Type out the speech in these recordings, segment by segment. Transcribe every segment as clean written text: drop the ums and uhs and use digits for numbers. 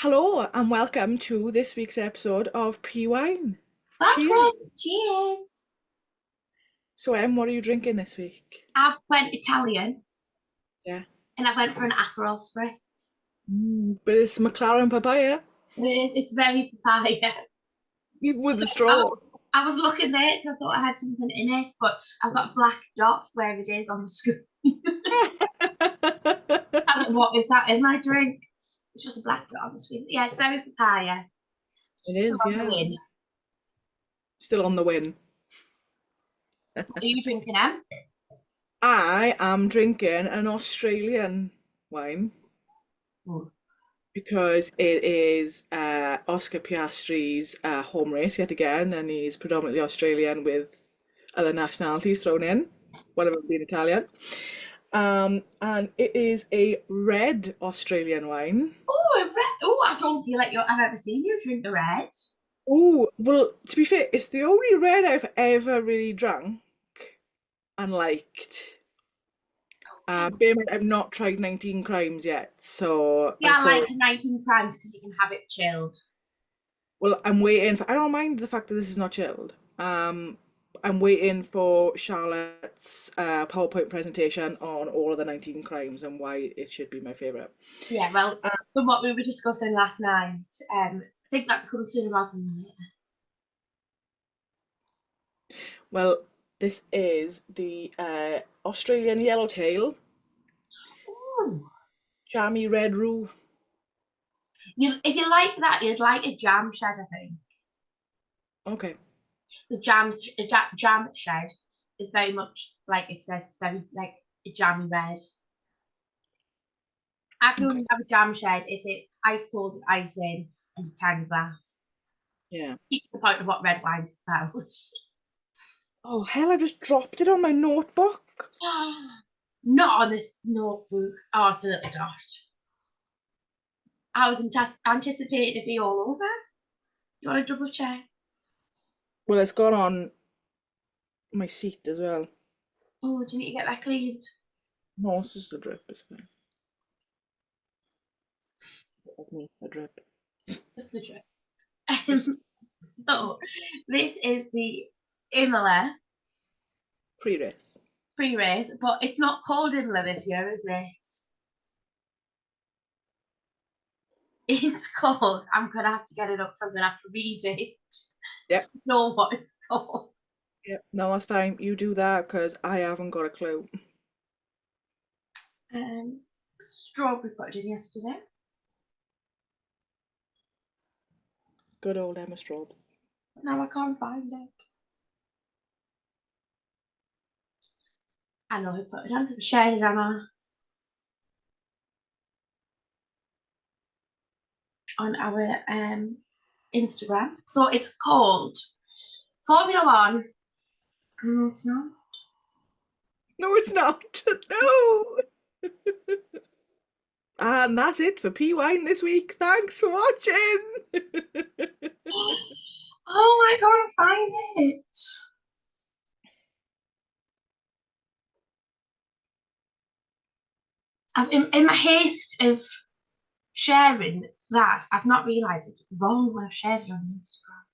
Hello and welcome to this week's episode of PWine. Cheers. Welcome. Cheers. So, what are you drinking this week? I went Italian Yeah. and I went for an Aperol spritz. But it's McLaren papaya, It's very papaya. even with So the straw. I was looking there because I thought I had something in it, but I've got a black dot where it is on the screen. I thought, what is that in my drink? It's just a black dot on the screen. Yeah, it's very papaya. It Still is, on the yeah. win. Still on the win. Are you drinking them? I am drinking an Australian wine Oh. because it is Oscar Piastri's home race yet again, and he's predominantly Australian with other nationalities thrown in, one of them being Italian. And it is a red Australian wine. Oh, a red. Oh, I don't feel like I've ever seen you drink a red. Oh, well, to be fair, it's the only red I've ever really drunk and liked. Bear in mind, I've not tried 19 Crimes yet, so Yeah, I'm I still, like 19 crimes because you can have it chilled. well, I'm waiting for, I don't mind the fact that this is not chilled. I'm waiting for Charlotte's PowerPoint presentation on all of the 19 Crimes and why it should be my favourite. Yeah, well, from what we were discussing last night, I think that becomes sooner rather than later. Well, this is the Australian Yellowtail Ooh. Jammy Red Roux. If you like that, you'd like a jam shed, I think. Okay. The jam shed is very much like it says, it's very like a jammy red. I can Okay. only have a jam shed if it's ice cold with ice in and a tiny glass. Yeah. It's the point of what red wine's about. Oh, hell, I just dropped it on my notebook. Not on this notebook. Oh, it's a little dot. I was anticipating it to be all over. You want to double check? Well, it's gone on my seat as well. Oh, do you need to get that cleaned? No, it's just a drip, it's fine. Of me, a drip. Just a drip. So, this is the Imola Pre-race. pre-race, but it's not called Imola this year, is it? It's called, I'm going to have to get it up because I'm going to have to read it. Yep. Know what it's called. Yep. No, that's fine. You do that because I haven't got a clue. Strawberry put it in yesterday. Good old Emma Straub. Now I can't find it. I know who put it on. We shared it on our Instagram. So it's called Formula One. No, it's not. No, it's not. No. And that's it for PWine this week. Thanks for watching. Oh, I gotta find it. In my haste of sharing that, I've not realised it's wrong when I've shared it on Instagram.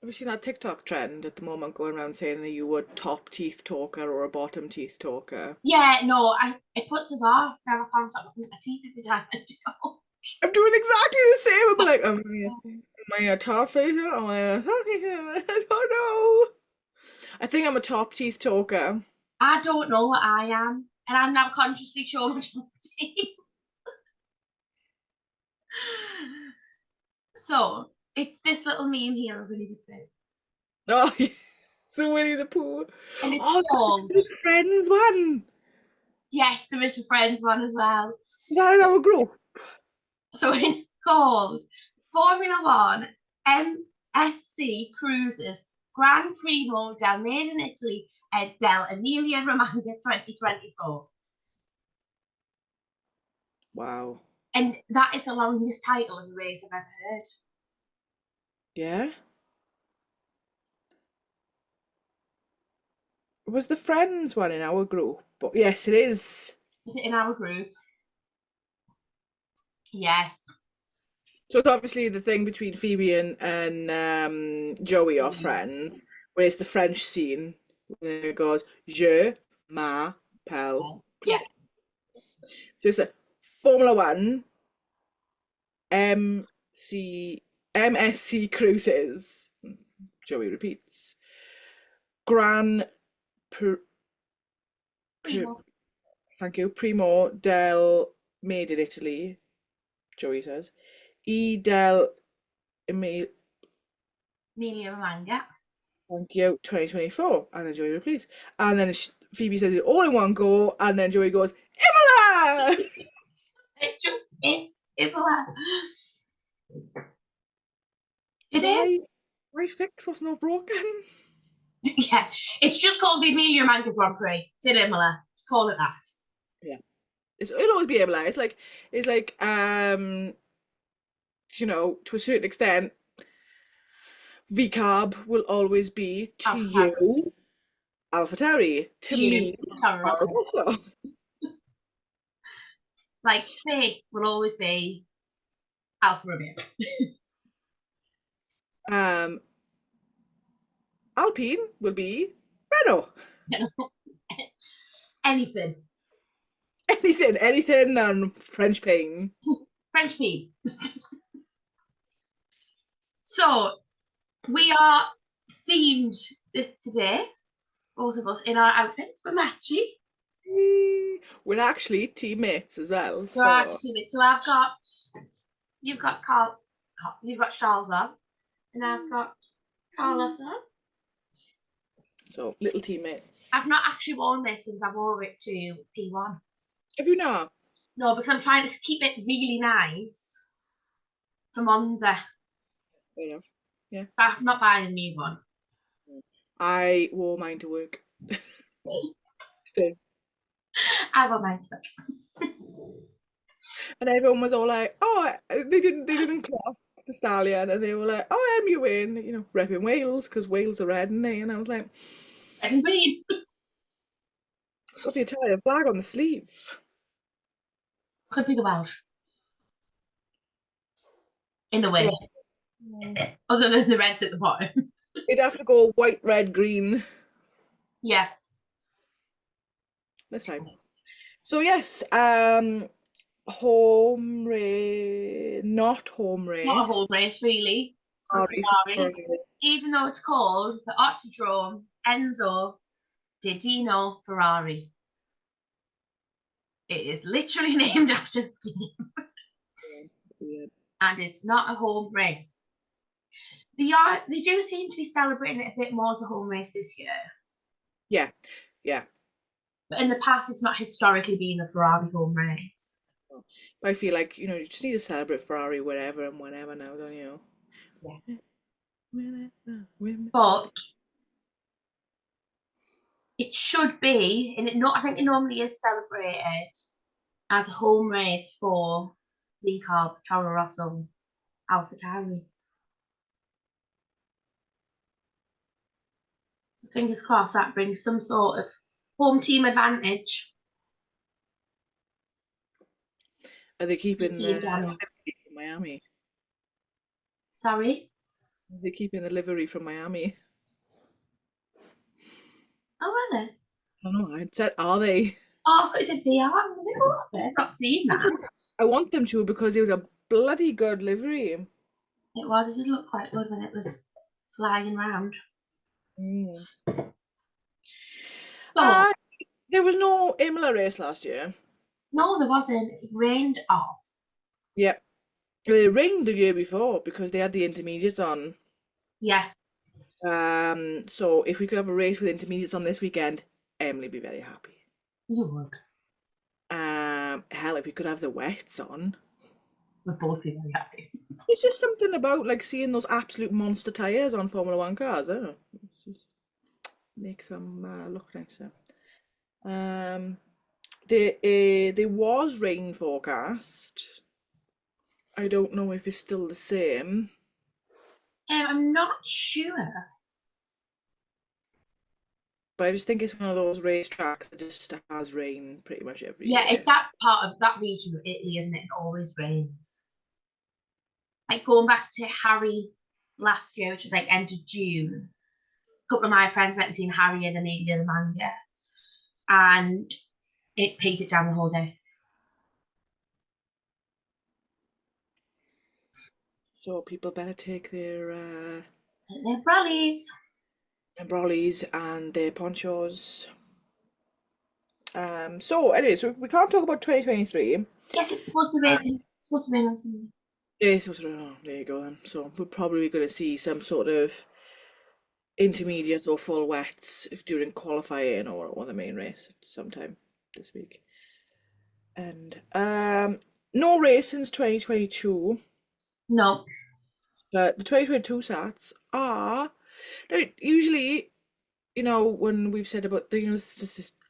Have you seen that TikTok trend at the moment going around saying that you were a top teeth talker or a bottom teeth talker? Yeah, no, it puts us off. Now I can't stop looking at my teeth every time I go. I'm doing exactly the same. I'm like, am I a top teeth? Am I a top teeth? I don't know. I think I'm a top teeth talker. I don't know what I am, and I'm now consciously showing my teeth. So it's this little meme here of Winnie the Pooh, Oh, yeah, the Winnie the Pooh. and it's Oh, called. there's a Friends one. Yes, there is a Friends one as well. Is that in our group? So it's called Formula One MSC Cruises Gran Primo del Made in Italy del Emilia Romagna 2024. Wow. And that is the longest title of a race I've ever heard. Yeah. Was the Friends one in our group? But yes, it is. Is it in our group? Yes. So it's obviously the thing between Phoebe and Joey are friends, where it's the French scene where it goes Je m'appelle Yeah. Claude. So it's like Formula One, MC MSC cruises. Joey repeats. Gran Pr- Pr- Primo. thank you, Primo del Made in Italy, Joey says. E del Emi- Amelia Manga. thank you, 2024. And then Joey repeats. And then Phoebe says it all in one go, and then Joey goes, Imola! It just is Imola. It Why? is. Why fix what's not broken? Yeah. It's just called the Amelia Manga Grand Prix. It's in Imola. Just call it that. Yeah. It'll always be Imola. It's like to a certain extent, VCARB will always be to Alpha Harry. you AlphaTauri, to You, me Tara Russell. Rosso. Like, Snake will always be Alfa Romeo. Um, Alpine will be Renault. Anything. Anything than French pain. French Pete. So, we are themed this today, both of us in our outfits. We're matchy. We're actually teammates as well. We're So actually, so you've got you've got Charles on, and I've got Carlos on. so little teammates. I've not actually worn this since I wore it to P1. Have you not? No, because I'm trying to keep it really nice for Monza. Fair enough. Yeah. I'm not buying a new one. I wore mine to work today. I want mine to. And everyone was all like, "Oh, they didn't clock the stallion," and they were like, "Oh, I'm you in, repping Wales because Wales are red, and they," and I was like, Red and green. "It's got the Italian flag on the sleeve." Could be the Welsh. In a So way. Other than the reds at the bottom. it'd have to go white, red, green. Yeah. That's fine. So yes, home race, not home Not a race. whole race, really, for Sorry for Ferrari. Even though it's called the Autodrome Enzo Didino Ferrari. It is literally named after the team. And it's not a home race. They do seem to be celebrating it a bit more as a home race this year. Yeah, yeah. But in the past, it's not historically been a Ferrari home race. I feel like, you just need to celebrate Ferrari wherever and whenever now, don't you? Yeah. But it should be, and I think it normally is celebrated as a home race for Lee Carb, Toro Rosso, AlphaTauri. So fingers crossed that brings some sort of home team advantage. Are they keeping the Daniel. livery from Miami? Sorry? Are they keeping the livery from Miami? Oh, are they? I don't know. I said, are they? Oh, I thought you said they are. I was like, oh, I've not seen that. I want them to because it was a bloody good livery. It was. It did look quite good when it was flying around. Mm. So, There was no Imola race last year. no, there wasn't. It rained off. Yep. It rained the year before because they had the intermediates on. Yeah, So if we could have a race with intermediates on this weekend, Emily'd be very happy. you would. Hell, if we could have the wets on. We'd both be very happy. It's just something about like seeing those absolute monster tires on Formula One cars. It just makes them look nicer. There was rain forecast. I don't know if it's still the same. I'm not sure. But I just think it's one of those racetracks that just has rain pretty much every year. Yeah, it's that part of that region of Italy, isn't it? It always rains. Like going back to Harry last year, which was like end of June. A couple of my friends went and seen Harry and Amelia the manga, and it peaked it down the whole day. So people better take their brollies brollies and their ponchos. So anyway, so we can't talk about 2023. Yes, it's supposed to be raining. It's supposed to be raining on Sunday. Yes, there you go then. So we're probably going to see some sort of intermediate or full wets during qualifying or the main race sometime this week. And no race since 2022. No. But the 2022 stats are usually, when we've said about the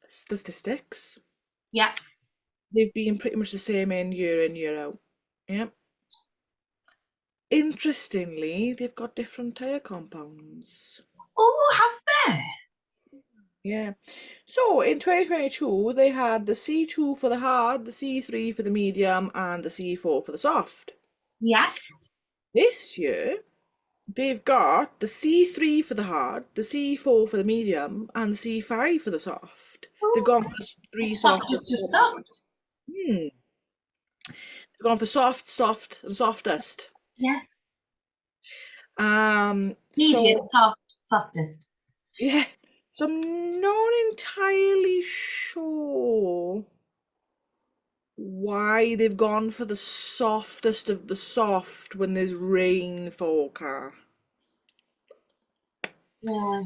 statistics, Yeah. they've been pretty much the same in, year out. Yeah. Interestingly, they've got different tyre compounds. Oh, have they? Yeah. So in 2022, they had the C2 for the hard, the C3 for the medium, and the C4 for the soft. Yeah. This year, they've got the C3 for the hard, the C4 for the medium, and the C5 for the soft. Ooh. They've gone for three soft. Just soft. They've gone for soft, and softest. Yeah. Medium, softest. Yeah. So I'm not entirely sure why they've gone for the softest of the soft when there's rain forecast. Yeah.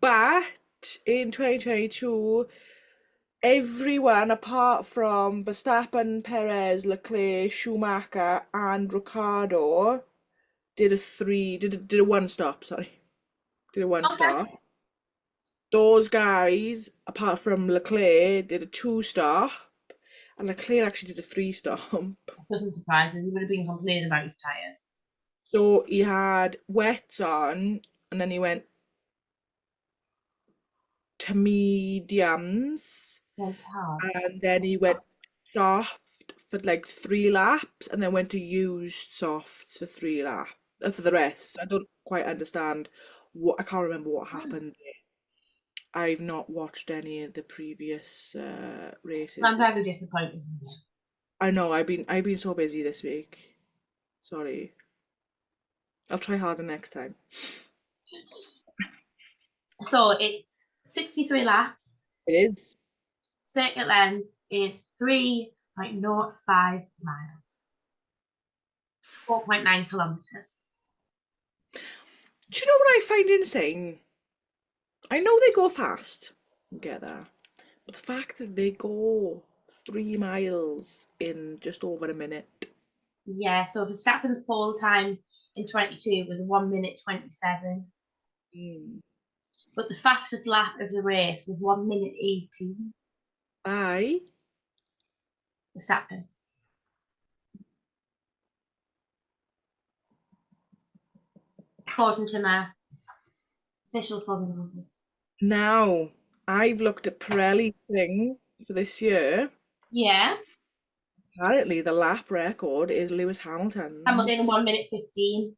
But in 2022, everyone apart from Verstappen, Perez, Leclerc, Schumacher, and Ricciardo did a one stop. Sorry, did a one stop. Those guys, apart from Leclerc, did a two stop, and Leclerc actually did a three stop. Doesn't surprise us. He would have been complaining about his tyres. So he had wets on, and then he went to mediums, and then he went soft for like 3 laps, and then went to used softs for 3 laps for the rest. I don't quite understand I can't remember what happened. I've not watched any of the previous races. I'm very disappointed in you. I know, I've been so busy this week. Sorry. I'll try harder next time. So it's 63 laps. It is. Circuit length is 3.05 miles. 4.9 kilometres. Do you know what I find insane? I know they go fast. Get that. But the fact that they go 3 miles in just over a minute. Yeah, so Verstappen's pole time in 22 was 1 minute 27. But the fastest lap of the race was 1 minute 18. By Verstappen. According to my official phone. Now, I've looked at Pirelli's thing for this year. Yeah. Apparently, the lap record is Lewis Hamilton's. Hamilton in 1 minute 15.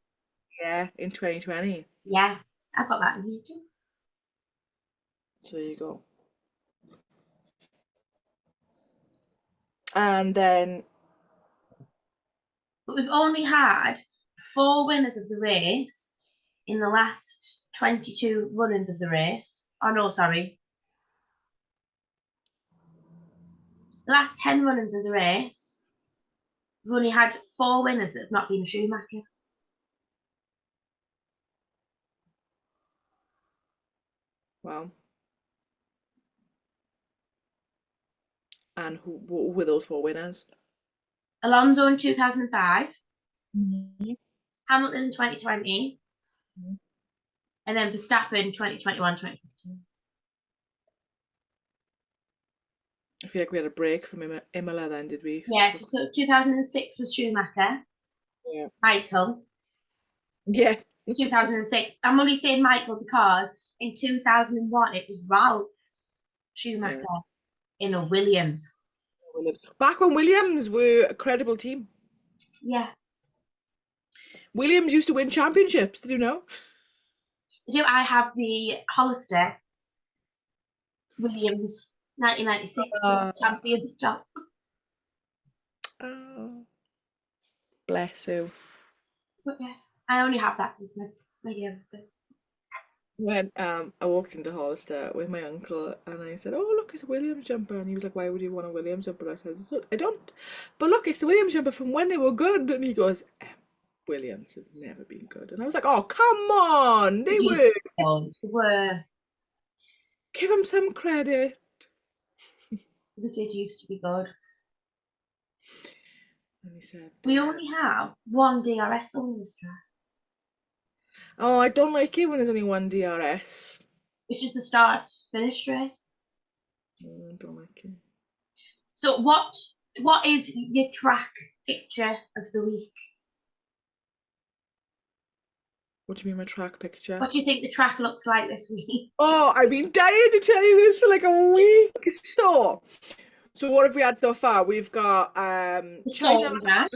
Yeah, in 2020. Yeah, I've got that in YouTube. So there you go. And then... But we've only had 4 winners of the race in the last 22 run-ins of the race. Oh, no, sorry. The last 10 run-ins of the race, we've only had 4 winners that have not been a Schumacher. Wow. And what were those 4 winners? Alonso in 2005. Hamilton in 2020. And then Verstappen 2021, 2022. I feel like we had a break from Imola then, did we? Yeah, so 2006 was Schumacher. Yeah. Michael. Yeah. 2006. I'm only saying Michael because in 2001, it was Ralph Schumacher Yeah. in a Williams. Back when Williams were a credible team. Yeah. Williams used to win championships. Did you know? Do I have the Hollister Williams 1996 Uh, champions job? oh, bless you. But yes, I only have that because my year. When I walked into Hollister with my uncle and I said, "Oh look, it's a Williams jumper," and he was like, "Why would you want a Williams jumper?" I said, "I don't, but look, it's the Williams jumper from when they were good." And he goes, "Williams have never been good," and I was like, "Oh come on, they Did you were. were Give them some credit." they did used to be good. And he said, We only have one DRS on this track, "Oh, I don't like it when there's only one DRS. which is the start finish straight. I don't like it." So what is your track picture of the week? What do you mean, my track picture? What do you think the track looks like this week? Oh, I've been dying to tell you this for like a week. So what have we had so far? We've got The China song that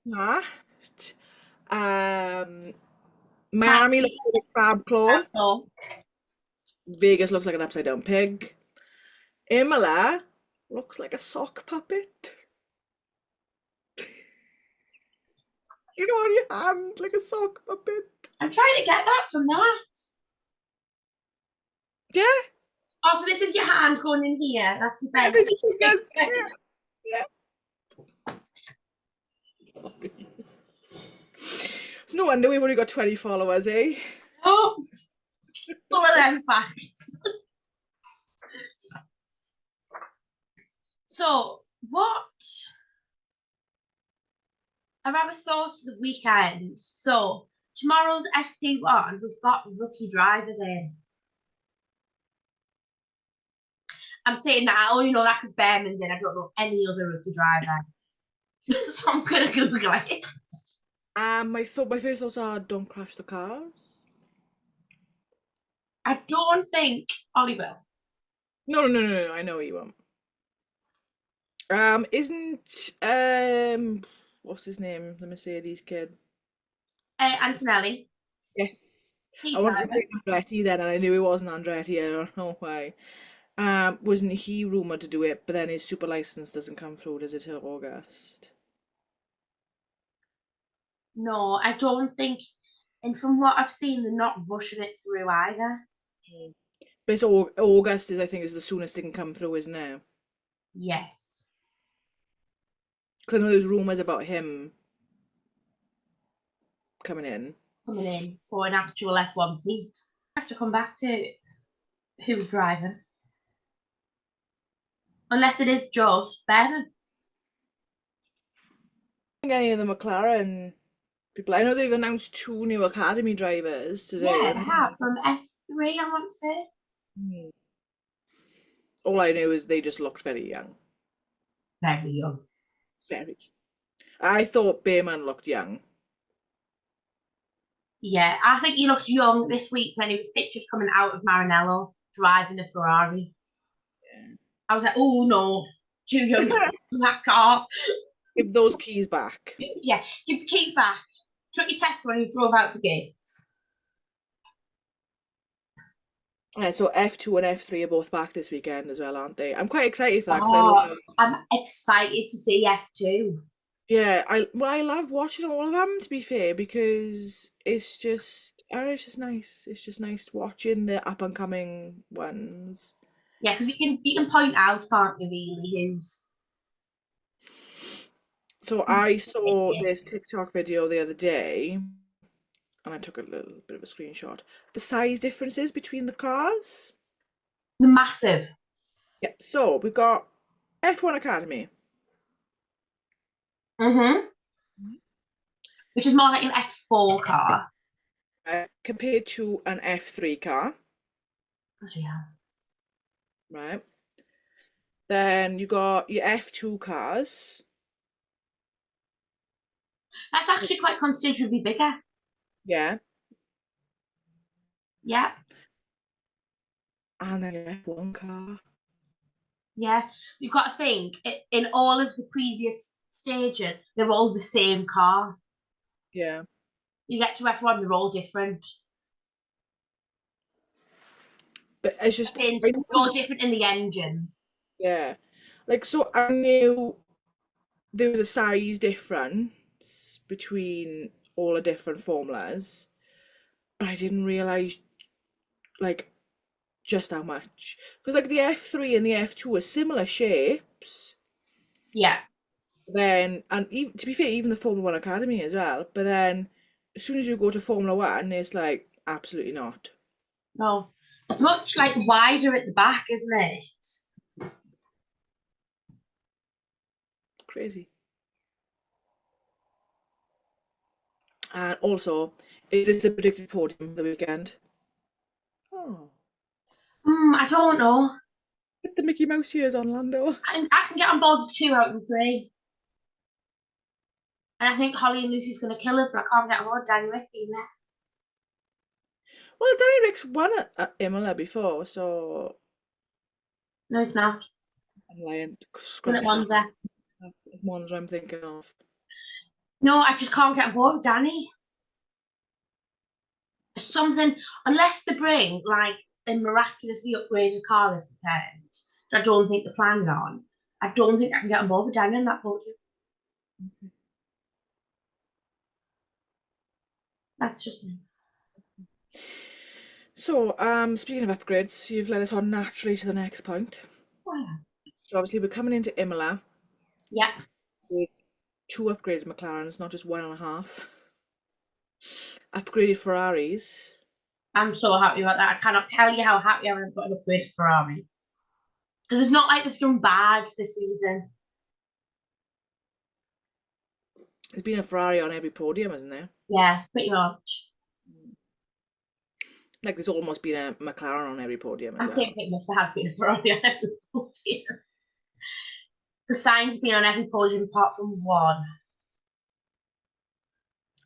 smashed. Miami looks like a crab claw. Vegas looks like an upside down pig. Imola looks like a sock puppet. You know, on your hand, like a sock puppet. I'm trying to get that from that. Yeah. Oh, so this is your hand going in here. That's your Yeah, bed. yes, yeah. Sorry. It's no wonder we've only got 20 followers, eh? Oh, full of them facts. So, what have I ever thought of the weekend? So, tomorrow's FP1, we've got rookie drivers in. I'm saying that I only know that because Bearman's in. I don't know any other rookie driver. So I'm gonna Google it. My first thoughts are don't crash the cars. I don't think Ollie will. No, I know what you want. Isn't what's his name? The Mercedes kid. Antonelli. Yes. I He's wanted to driving. say Andretti then, and I knew it wasn't Andretti. I don't know why. Wasn't he rumored to do it? But then his super license doesn't come through, does it, till August? No, I don't think. And from what I've seen, they're not rushing it through either. But it's August is, I think, is the soonest it can come through, isn't it? Yes. Because I know there's rumours about him coming in. Coming in for an actual F1 seat. I have to come back to who's driving. Unless it is just Bearman. I think any of the McLaren people. I know they've announced 2 new academy drivers today. Yeah, they have from F3, I want to say. Hmm. All I know is they just looked very young. Very young. Very. I thought Bayman looked young. Yeah, I think he looked young this week when he was pictures coming out of Maranello driving a Ferrari. Yeah. I was like, oh no, too young in that car. Give those keys back. Yeah, give the keys back. Took your test when you drove out the gates. So F2 and F3 are both back this weekend as well, aren't they? I'm quite excited for that because Oh, I'm excited to see F2. yeah, I love watching all of them, to be fair, because it's just it's just nice. It's just nice watching the up and coming ones. Yeah, because you can point out, can't you, really, who's So I saw this TikTok video the other day, and I took a little bit of a screenshot. The size differences between the cars. the massive. Yeah, so we've got F1 Academy. Mm-hmm. Which is more like an F4 car. Compared to an F3 car, Oh, yeah. right? Then you got your F2 cars. That's actually quite considerably bigger. Yeah. Yeah. and then your F1 car. Yeah, you've got to think in all of the previous stages, they're all the same car. Yeah. You get to F1, they're all different. But it's just, I They're knew, all different in the engines. yeah. Like, so I knew there was a size difference between all the different formulas, but I didn't realise, like, just how much. Because, like, the F3 and the F2 are similar shapes, Yeah, then, and even, to be fair, even the Formula One Academy as well, but then as soon as you go to Formula One, it's like, absolutely not. no. It's much like wider at the back, isn't it? Crazy. And also, it is the predicted podium for the weekend. Oh. I don't know. Get the Mickey Mouse ears on, Lando. I can get on board with 2 out of 3. And I think Holly and Lucy's going to kill us, but I can't get on board Danny Rick being there. Well, Danny Rick's won at Imola before, so No, it's not. I'm lying. When it Scratch one's that. there. There's ones I'm thinking of. No, I just can't get on board with Danny. Something, unless they bring like a miraculously upgraded car this weekend, which I don't think they're planning on, I don't think I can get on board with Danny on that podium. That's just me. So, speaking of upgrades, you've led us on naturally to the next point. Well, So obviously we're coming into Imola yeah, with 2 upgraded McLarens, not just 1.5. Upgraded Ferraris. I'm so happy about that. I cannot tell you how happy I am got an upgraded Ferrari. Because it's not like they've done bad this season. There's been a Ferrari on every podium, isn't there? Yeah, pretty much. Like there's almost been a McLaren on every podium as I'm saying well. pretty much there has been a Ferrari on every podium. Because Sainz been on every podium apart from 1,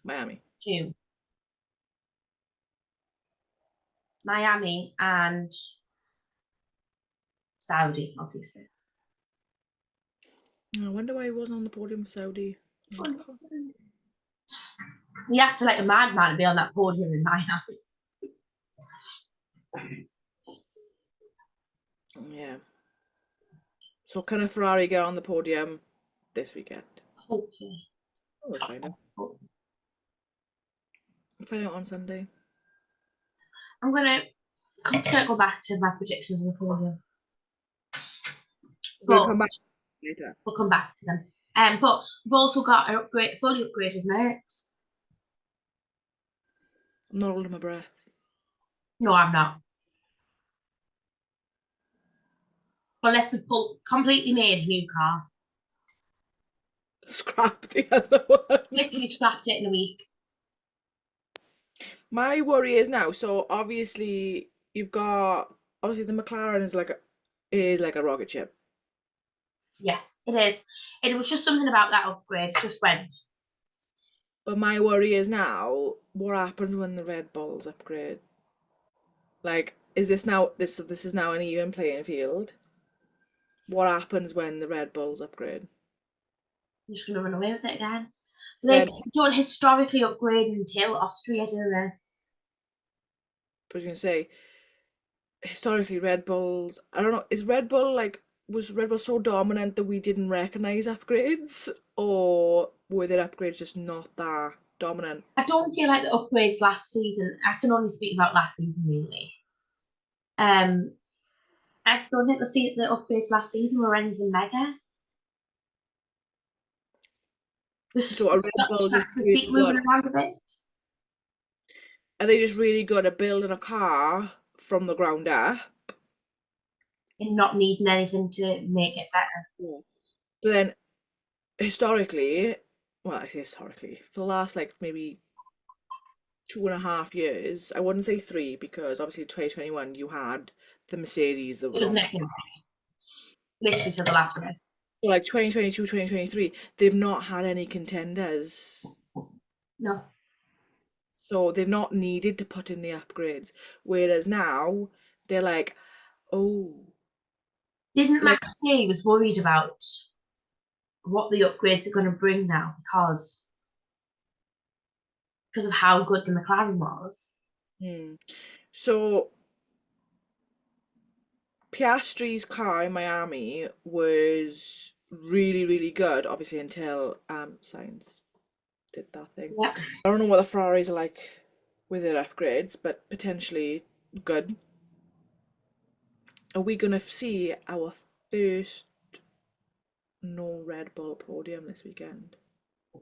Miami. 2. Miami and Saudi, obviously. I wonder why he wasn't on the podium for Saudi. You have to like a madman to be on that podium in Miami. Yeah. So can a Ferrari get on the podium this weekend? Hopefully. Oh, we'll find out. We'll find out on Sunday. I'm gonna go back to my predictions on the podium. We'll But come back later. we'll come back to them. But we've also got a fully upgraded Mercs. I'm not holding my breath. No, I'm not. Unless they've completely made a new car. Scrap the other one. Literally scrapped it in a week. My worry is now, so obviously you've got obviously the McLaren is like a rocket ship. Yes, it is. It was just something about that upgrade. It just went. But my worry is now, what happens when the Red Bulls upgrade? Like, is this is now an even playing field? What happens when the Red Bulls upgrade? I'm just gonna run away with it again. They Then, don't historically upgrade until Austria, do they? I was gonna say, historically Red Bulls, I don't know, was Red Bull so dominant that we didn't recognize upgrades, or were their upgrades just not that dominant? I don't feel like the upgrades last season. I can only speak about last season really. Um, I don't think the upgrades last season were anything mega. So a Red Bull just Max the seat really moving good. around a bit Are they just really good at building a car from the ground up? and not needing anything to make it better. Yeah. But then historically, well, I say historically, for the last like maybe 2.5 years, I wouldn't say 3 because obviously 2021 you had the Mercedes that It was was on neck top. and neck, literally to the last race. So like 2022, 2023, they've not had any contenders. No, So they've not needed to put in the upgrades. Whereas now they're like, Oh, Didn't like Max say he was worried about what the upgrades are going to bring now because of how good the McLaren was? hmm. So Piastri's car in Miami was really, really good, obviously until Sainz did that thing. Yeah. I don't know what the Ferraris are like with their upgrades, but potentially good. Are we gonna see our first no Red Bull podium this weekend?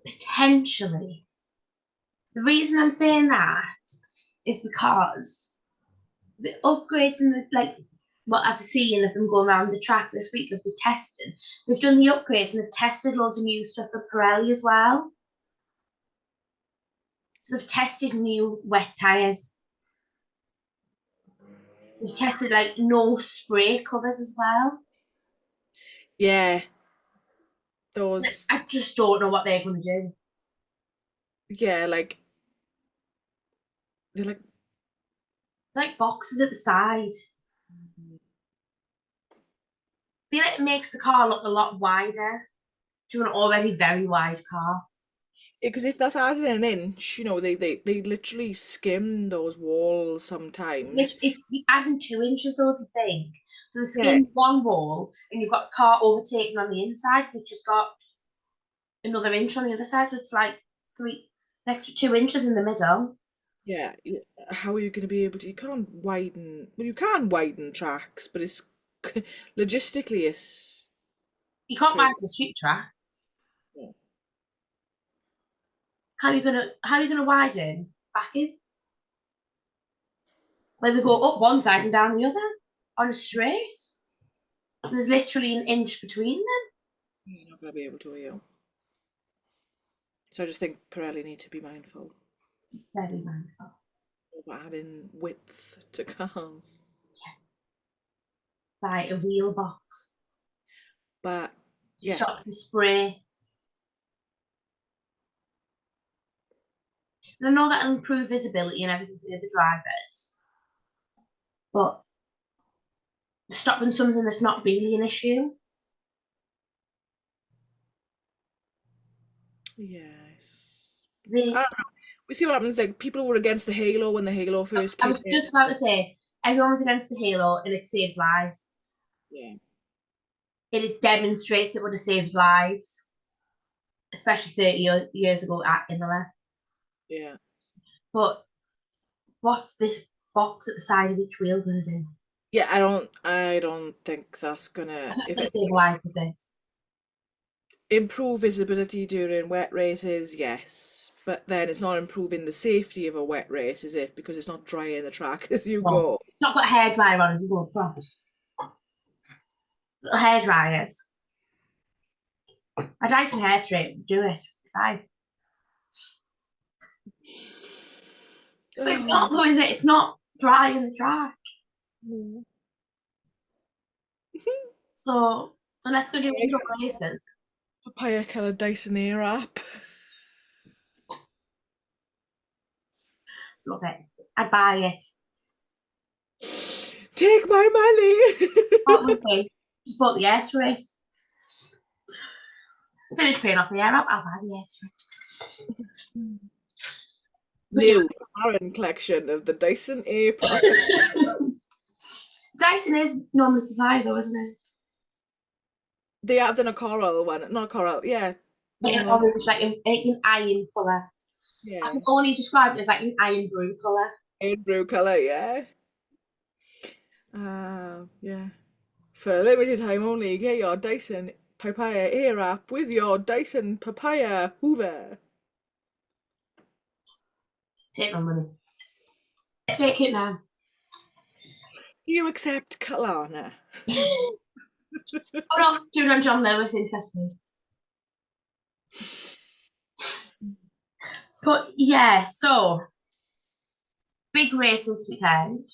Potentially. The reason I'm saying that is because the upgrades and the what I've seen of them going around the track this week of the testing, they've done the upgrades and they've tested loads of new stuff for Pirelli as well. So they've tested new wet tyres. They've tested like no spray covers as well. Yeah, those. I just don't know what they're going to do. Yeah, like they're like. Like boxes at the side. I feel like it makes the car look a lot wider to an already very wide car. Because if that's added an inch, they literally skim those walls sometimes. It's adding 2 inches though, if you think. So the Yeah, skin's one wall, and you've got a car overtaken on the inside, which has got another inch on the other side. So it's like an extra 2 inches in the middle. yeah. How are you going to be able to? You can't widen. Well, you can widen tracks, but it's logistically it's You can't crazy. widen the street track. Yeah. How are you gonna widen back in? Where they go up one side and down the other on a straight. There's literally an inch between them. You're not going to be able to, are you? So I just think Pirelli need to be mindful Very mindful. of adding width to cars. By a wheel box. But yeah, Stop the spray. And I know that'll improve visibility and everything for the other drivers, but stopping something that's not really an issue. yes. I The, don't know. We see what happens. Like people were against the Halo when the Halo first I came was in. just about to say, everyone's against the Halo and it saves lives. Yeah, It demonstrates it would have saved lives, especially 30 years ago at Imola. yeah, But what's this box at the side of each wheel going to do? yeah. I don't think that's I gonna. don't If think it it's save lives, is it? improve visibility during wet races, yes. But then it's not improving the safety of a wet race, is it? Because it's not drying the track as you No. go. It's not got a hairdryer on as you go front. Little hair dryers. A Dyson hair straight would do it. Fine. But it's not though, is it? It's not dry in the track. No. So unless we do indoor races, Papaya colour Dyson Airwrap. love it. I'd buy it. Take my money. What would be? Just bought the air straight. Finish paying off the air up, I'll buy the air straight. But yeah, New Aaron collection of the Dyson Airpop. Dyson is normally Papaya though, isn't it? They have done a coral one, not a coral. Yeah, Like an normal. orange, like an iron colour. I Yeah, can only describe it as like an iron brew colour. air brew color. Yeah. Yeah. For a limited time only, get your Dyson Papaya Airwrap with your Dyson Papaya Hoover. Take my money. Take it now. Do you accept Kalana? Oh no, doing on John Lewis interests me. But yeah, so big race this weekend.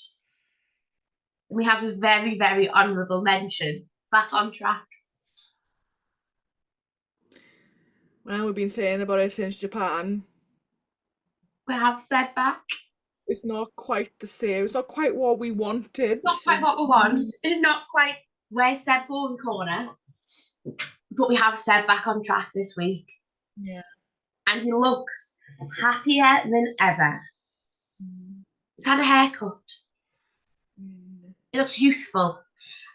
We have a very, very honourable mention back on track. Well, we've been saying about it since Japan. We have said back. It's not quite the same. It's not quite what we wanted. Not quite what we want, not quite where Seb going corner, but we have Seb back on track this week. Yeah. And he looks happier than ever. He's had a haircut. He looks youthful.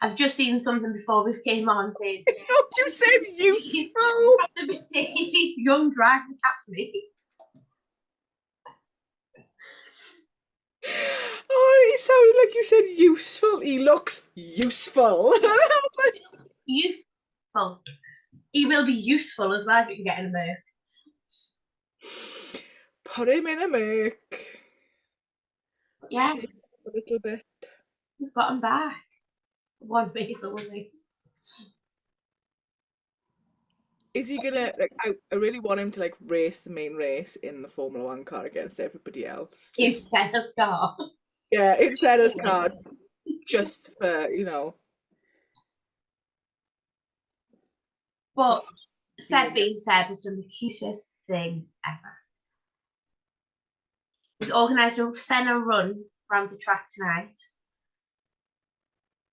I've just seen something before we came on saying, Don't you said useful? he's young driving past me. Oh, it sounded like you said useful. He looks useful. Youthful. He will be useful as well if we can get in a mood. Put him in a Merc. Yeah, Shake a little bit. we've got him back. One base only. Is he gonna like? I really want him to like race the main race in the Formula One car against everybody else. In Sarah's car. Yeah, in Sarah's car, just for But Seb being Seb has done the cutest thing ever. He's organised a Senna run around the track tonight.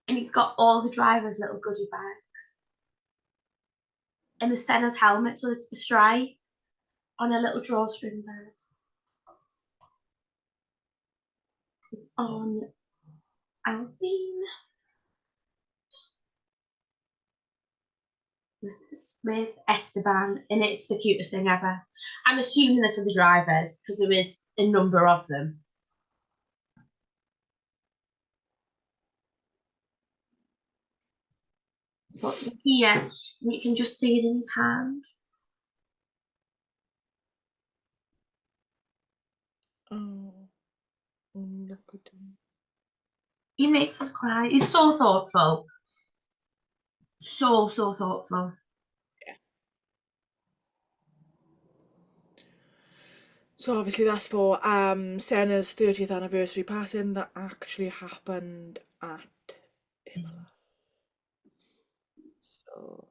And he's got all the drivers' little goodie bags. And the Senna's helmet, so it's the stripe on a little drawstring bag. It's on Alpine with Esteban, and it's the cutest thing ever. I'm assuming they're for the drivers because there is a number of them. But here, you can just see it in his hand. Oh, look at him. He makes us cry. He's so thoughtful. So thoughtful. Yeah. So obviously that's for Senna's 30th anniversary passing that actually happened at Imola. So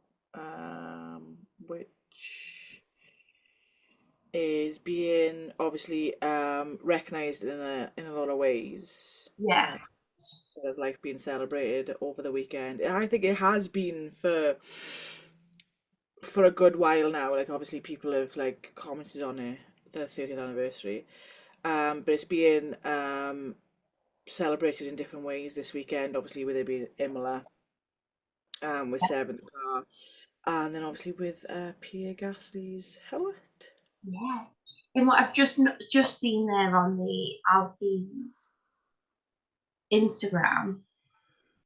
which is being obviously recognized in a lot of ways. Yeah. So there's life being celebrated over the weekend. And I think it has been for a good while now. Like obviously people have like commented on it, the 30th anniversary. But it's being celebrated in different ways this weekend, obviously with it being Imola, with Seb in the car, and then obviously with Pierre Gasly's helmet. Yeah. And what I've just seen there on the Alpine's Instagram,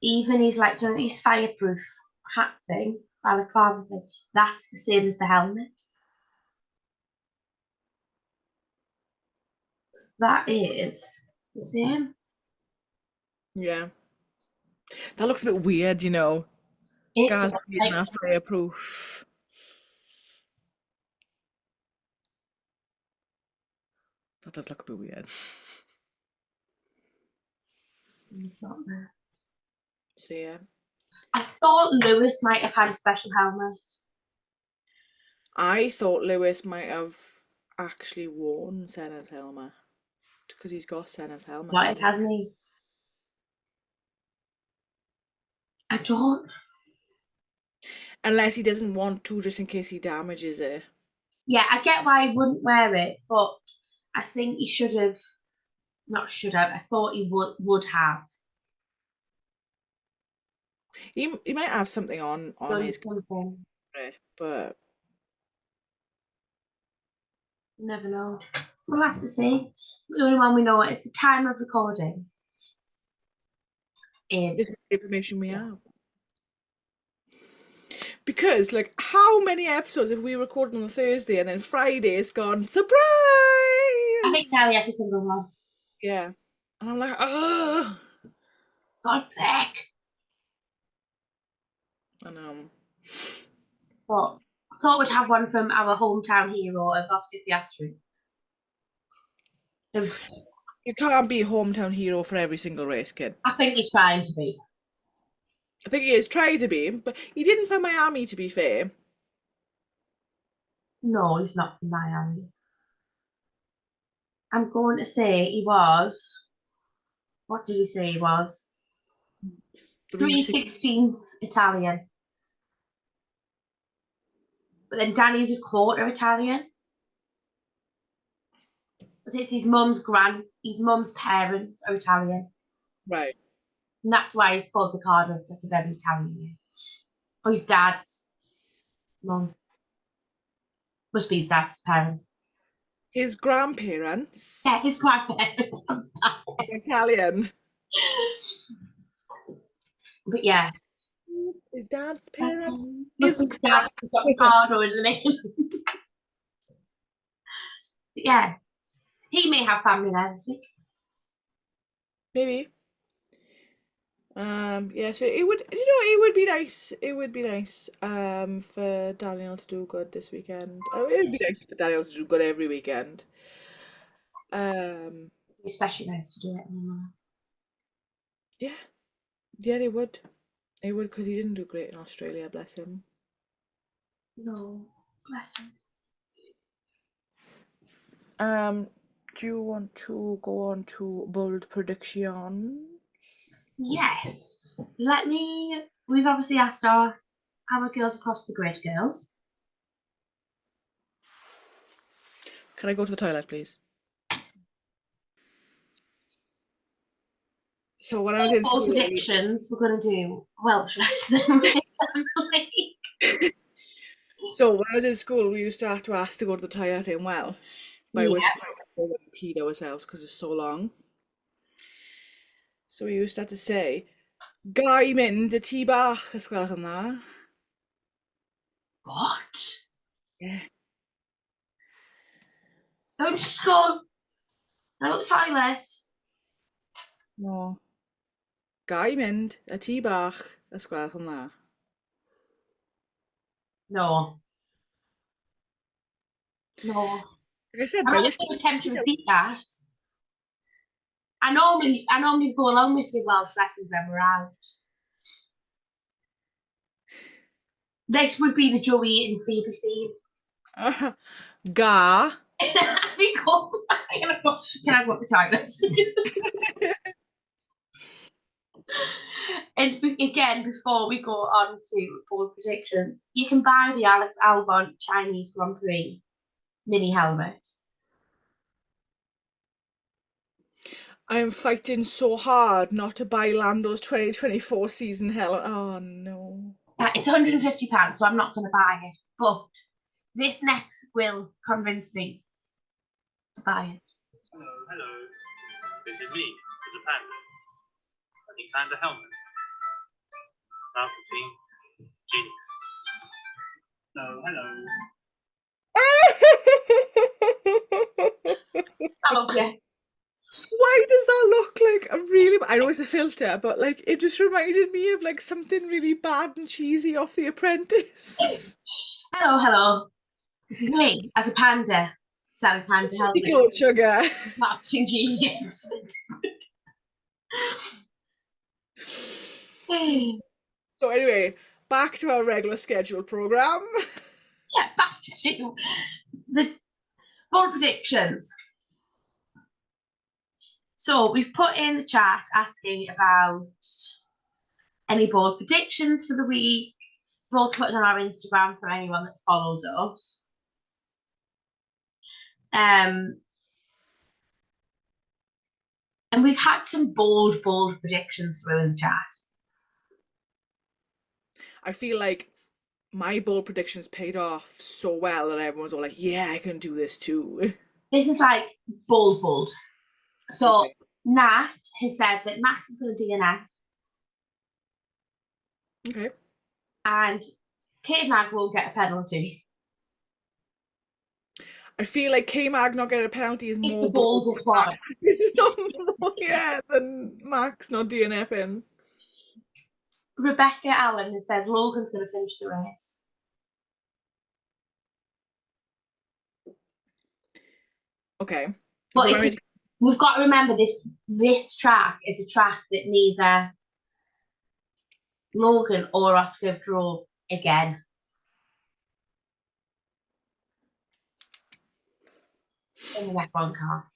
even he's like doing his fireproof hat thing, balaclava thing. That's the same as the helmet. That is the same. Yeah, that looks a bit weird, you know. It Gasly does, in like, that fireproof. That does look a bit weird. not there. So yeah, I thought Lewis might have had a special helmet. I thought Lewis might have actually worn Senna's helmet because he's got Senna's helmet, No, it hasn't he? I don't. unless he doesn't want to, just in case he damages it. Yeah, I get why he wouldn't wear it, but I think he should have. Not should have. I thought he would have He might have something on done his something. grip, but You never know. We'll have to see. The only one we know at the time of recording this is is the information we have. Because, like, how many episodes have we recorded on a Thursday and then Friday it's gone, surprise! I think nearly every single one. Yeah. And I'm like, oh. God's sake. I know. But I thought we'd have one from our hometown hero of Oscar Piastri. You can't be a hometown hero for every single race, kid. I think he's trying to be. I think he is trying to be, but he didn't for Miami, to be fair. No, he's not from Miami. I'm going to say he was. What did he say he was? 3/16 Italian. But then Danny's a quarter Italian. It's his mum's parents are Italian. Right. And that's why he's called Ricardo, because that's a very Italian name. Or his dad's mum. Must be his dad's parents. His grandparents Yeah, his grandparents. are Italian. But yeah. His dad's parents. Must be his dad. He's got Ricardo in the name. But yeah. He may have family there this week. Maybe. Yeah, so it would be nice. It would be nice for Daniel to do good this weekend. Oh, it would be nice for Daniel to do good every weekend. Especially nice to do it. Yeah. Yeah, they would. They would, because he didn't do great in Australia, bless him. No, bless him. Do you want to go on to bold prediction? Yes. We've obviously asked our girls across the grid girls. Can I go to the toilet, please? So when I was in Bold school, predictions, we're going to do Welsh. So when I was in school, we used to have to ask to go to the toilet in Welsh, by which point we wouldn't peed ourselves because it's so long. So we used to have to say, "Gai mynd y tŷ bach," os gwelwch yn dda. What? Yeah. Don't just go to the toilet. No. Gai mynd y tŷ bach, os gwelwch yn dda. No. No. Like I said, I'm by not which going to attempt to repeat that. I normally go along with your Welsh lessons when we're out. This would be the Joey and Phoebe scene. Ga. Can I go to the toilet? And again, before we go on to bold predictions, you can buy the Alex Albon Chinese Grand Prix mini helmet. I am fighting so hard not to buy Lando's 2024 season helmet. Oh no. It's £150, so I'm not going to buy it. But this next will convince me to buy it. Hello. This is me, as a panda. Funny panda helmet. Marketing genius. Hello. I love you. Why does that look like a really... I know it's a filter, but like it just reminded me of like something really bad and cheesy off The Apprentice. Hello. This is me, as a panda, selling panda helmet. Goat sugar. Marketing genius. So anyway, back to our regular scheduled programme. Yeah, back to the bold predictions. So we've put in the chat asking about any bold predictions for the week. We've also put it on our Instagram for anyone that follows us. And we've had some bold predictions through in the chat. I feel like my bold predictions paid off so well that everyone's all like, yeah, I can do this too. This is like bold. So okay. Nat has said that Max is going to DNF. Okay. And K-Mag will get a penalty. I feel like K-Mag not getting a penalty is it's more the boldest one. It's not more, than Max not DNFing. Rebecca Allen has said Logan's going to finish the race. Okay. But we've got to remember this track is a track that neither Logan or Oscar drove again. In the F1 car.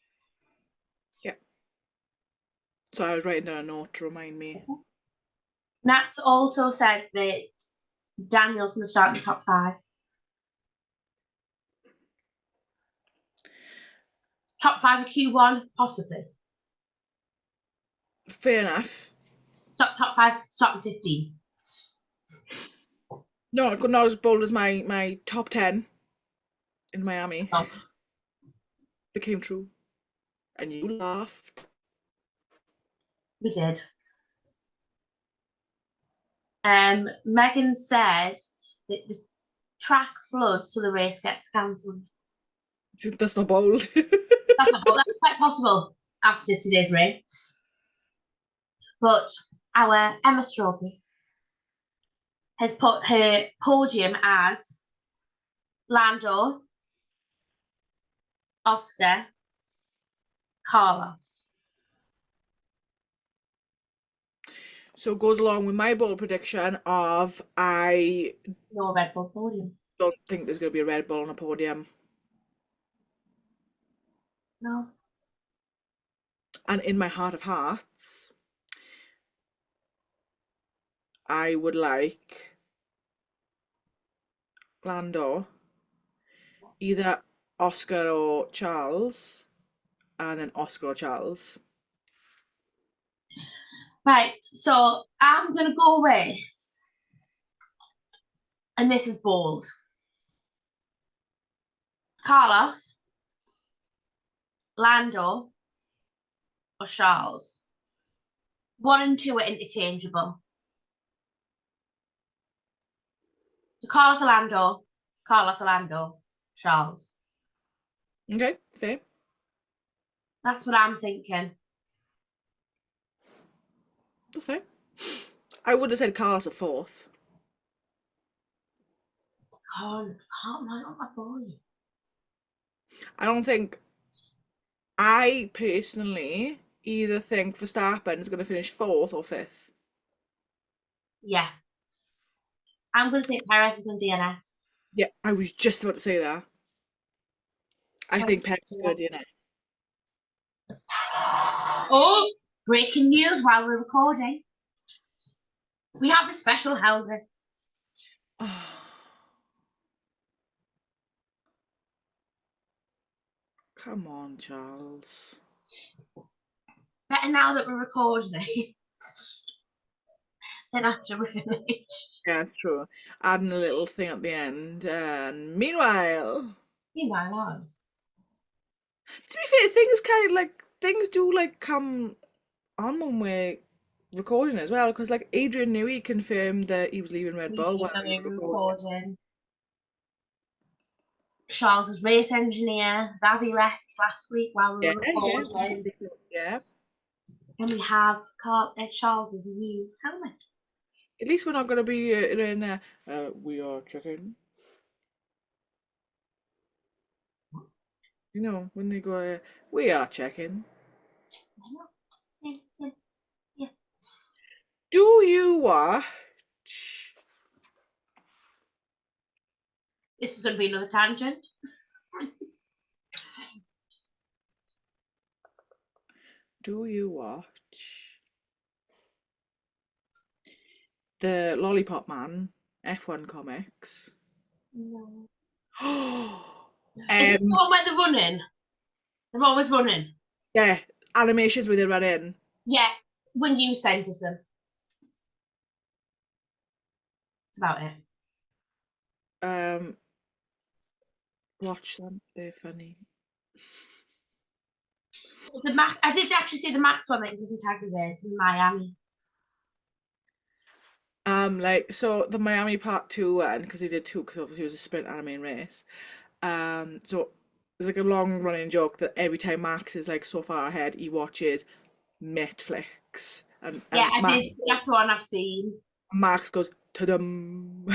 So I was writing down a note to remind me. Nats also said that Daniel's going to start in the top 5. Top 5 of Q1, possibly. Fair enough. Top 5, starting 15. No, not as bold as my top 10 in Miami. No. Became true. And you laughed. We did. Megan said that the track floods, so the race gets cancelled. That's not bold. That's quite possible after today's rain. But our Emma Strawberry has put her podium as Lando, Oscar, Carlos. So it goes along with my bold prediction of I No Red Bull podium. don't think there's going to be a Red Bull on a podium. No. And in my heart of hearts, I would like Lando, either Oscar or Charles, and then Oscar or Charles. Right, so I'm going to go with, and this is bold, Carlos, Lando, or Charles. 1 and 2 are interchangeable. So Carlos Orlando, Charles. Okay, fair. That's what I'm thinking. That's fine. I would have said Carlos a 4th. Can't mind on my boy. I don't think. I personally either think Verstappen is going to finish 4th or 5th. Yeah. I'm going to say Perez is going to DNF. Yeah, I was just about to say that. I think Perez is going to DNF. Oh, breaking news while we're recording. We have a special helmet. Come on, Charles. Better now that we're recording than after we finish. Yeah, that's true. Adding a little thing at the end. And meanwhile, Meanwhile, to be fair, things do like come on when we're recording as well. Because like Adrian Newey confirmed that he was leaving Red Bull while we were recording. recording. Charles's race engineer, Zavi left last week while we were recording. Yeah. And we have Charles's new helmet. At least we're not going to be in. We are checking. You know when they go, we are checking. Yeah. Do you watch? This is going to be another tangent. Do you watch the Lollipop Man F1 comics? No. Um, Is it the one where they're running? They're always running. yeah, animations where they run in. Yeah, when you sent us them. That's about it. Watch them. They're funny. I did actually see the Max one that he doesn't tag us in Miami. Like so the Miami Part 2 one, because they did 2, because obviously it was a sprint anime race. So there's like a long running joke that every time Max is like so far ahead, he watches Netflix. And Yeah, I Max, did. That's one I've seen. Max goes ta-dum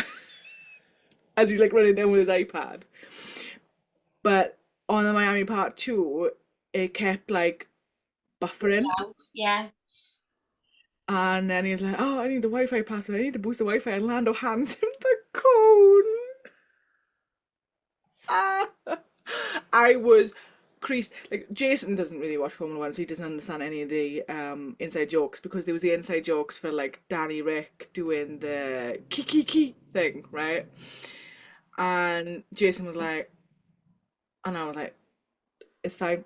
as he's like running down with his iPad. But on the Miami Part 2, it kept like buffering. Yeah. And then he's like, oh, I need the Wi-Fi password. I need to boost the Wi-Fi. And Lando hands him the code. I was creased. Like Jason doesn't really watch Formula One, so he doesn't understand any of the inside jokes because there was the inside jokes for like Danny Rick doing the kiki thing, right? And Jason was like, and I was like, it's fine,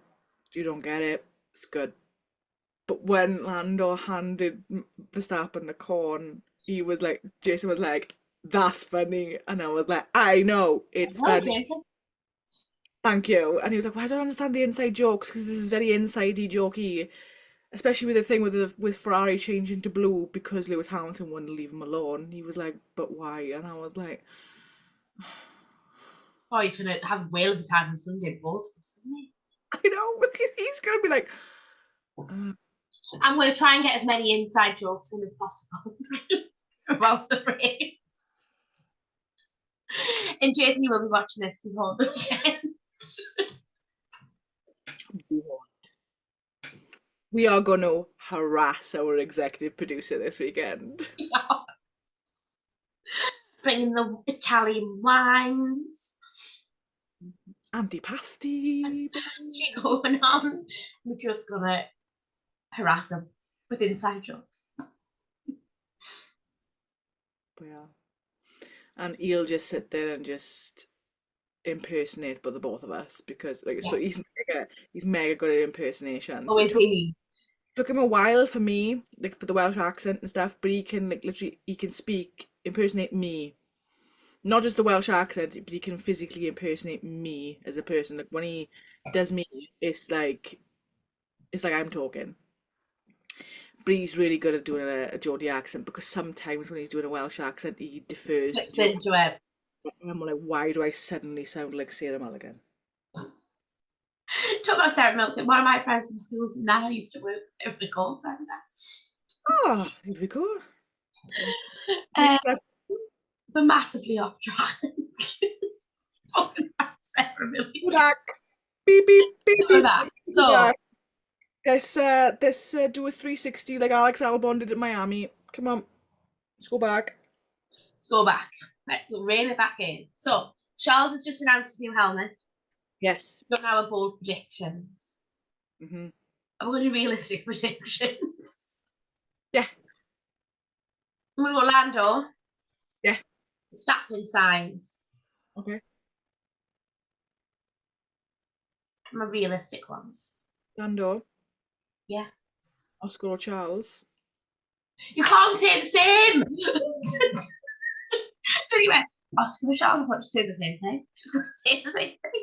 you don't get it, it's good. But when Lando handed Verstappen the corn, he was like, Jason was like, that's funny, and I was like, I know it's Hello, funny. Jason. Thank you. And he was like, well, I don't understand the inside jokes because this is very insidey jokey, especially with the thing with Ferrari changing to blue because Lewis Hamilton wouldn't leave him alone. He was like, but why? And I was like, Oh, he's going to have a whale of a time on Sunday broadcast, isn't he? I know, he's gonna be like, I'm going to try and get as many inside jokes in as possible throughout the race. And Jason, you will be watching this before the weekend. we are gonna harass our executive producer this weekend. Yeah. Bringing the Italian wines. Antipasti. She going on. We're just going to harass him with inside jokes. Yeah. And he'll just sit there and just impersonate but the both of us because like so he's mega good at impersonation. Oh, So is he? took him a while for me, like for the Welsh accent and stuff, but he can like literally he can impersonate me. Not just the Welsh accent, but he can physically impersonate me as a person. Like when he does me, it's like I'm talking. But he's really good at doing a Geordie accent because sometimes when he's doing a Welsh accent, he defers. Slips into it. And I'm like, why do I suddenly sound like Sarah Mulligan? Talk about Sarah Milton. One of my friends from school now used to work over the call centre. Oh, here we go. We're massively off track. Talking about Sarah Milton. Back. Beep beep beep beep. Back. So let's do a 360 like Alex Albon did at Miami. Come on, let's go back. let's go back. Let's rein it back in. So Charles has just announced his new helmet. Yes. We've got our bold predictions. Mm-hmm. I'm going to do realistic predictions. Yeah. I'm going to go Lando. Yeah. Stapping signs. Okay. My realistic ones. Lando. Yeah. Oscar or Charles. You can't say the same. So anyway, Oscar and Charles, I thought you say the same thing. Just going to say the same thing.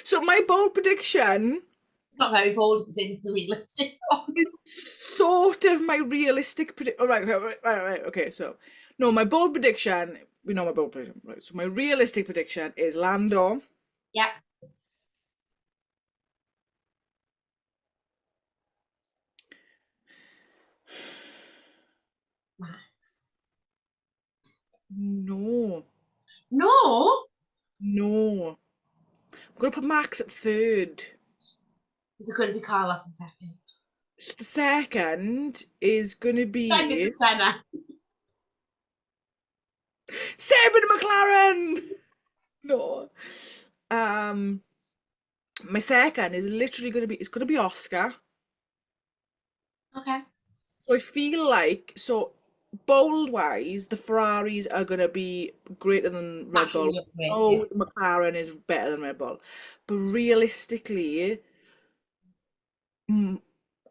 So my bold prediction. It's not very bold. It's a realistic one. It's sort of my realistic prediction. Oh, right. Okay, so no, my bold prediction. We know my bold prediction, right? So my realistic prediction is Lando. Yeah. Max. No. No. No. I'm gonna put Max at third. It's going to be Carlos in second. So the second is gonna be Second Senna. Sabin McLaren. No. My second is literally gonna be Oscar. Okay. So I feel like bold wise, the Ferraris are gonna be greater than Red Bull. Oh, the McLaren is better than Red Bull, but realistically,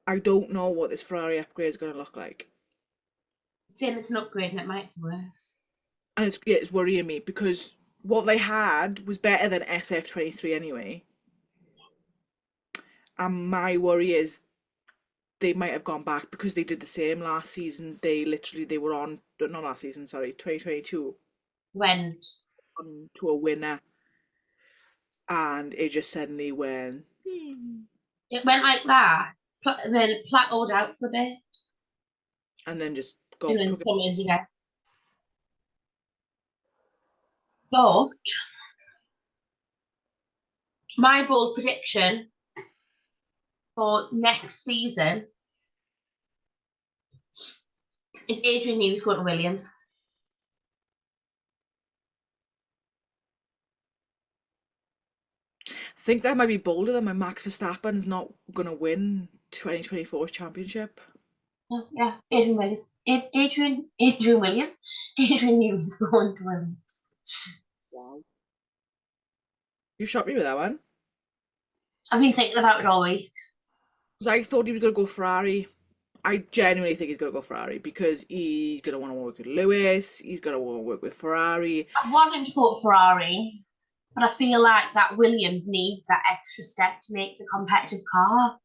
I don't know what this Ferrari upgrade is gonna look like. Saying it's an upgrade and it might be worse. And it's worrying me because what they had was better than SF23 anyway. And my worry is they might have gone back because they did the same last season. They were on, not last season, sorry, 2022. Went on to a winner. And it just suddenly went. It went like that. And then it plateaued out for a bit. And then just And then come as again. But my bold prediction for next season is Adrian Newey's going to Williams. think that might be bolder than my Max Verstappen's not going to win 2024 championship. Yeah, Adrian Williams. Adrian Williams. Adrian Newey's going to Williams. Wow. You shot me with that one. I've been thinking about it all week. Because I thought he was going to go Ferrari. I genuinely think he's going to go Ferrari because he's going to want to work with Lewis. He's going to want to work with Ferrari. I want him to go to Ferrari, but I feel like that Williams needs that extra step to make the competitive car.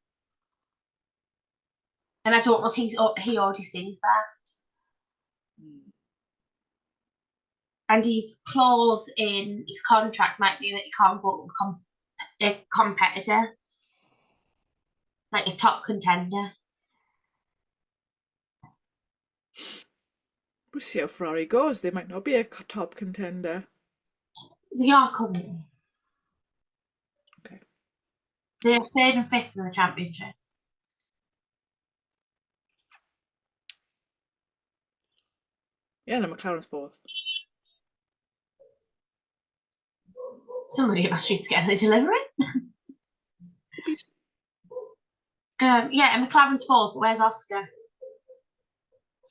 And I don't know if he already sees that. And his clause in his contract might be that he can't go to a competitor, like a top contender. We'll see how Ferrari goes. They might not be a top contender. They are currently. Okay. They're 3rd and 5th in the championship. Yeah, no, McLaren's 4th. Somebody at my street's getting a delivery. Yeah, and McLaren's 4th, but where's Oscar?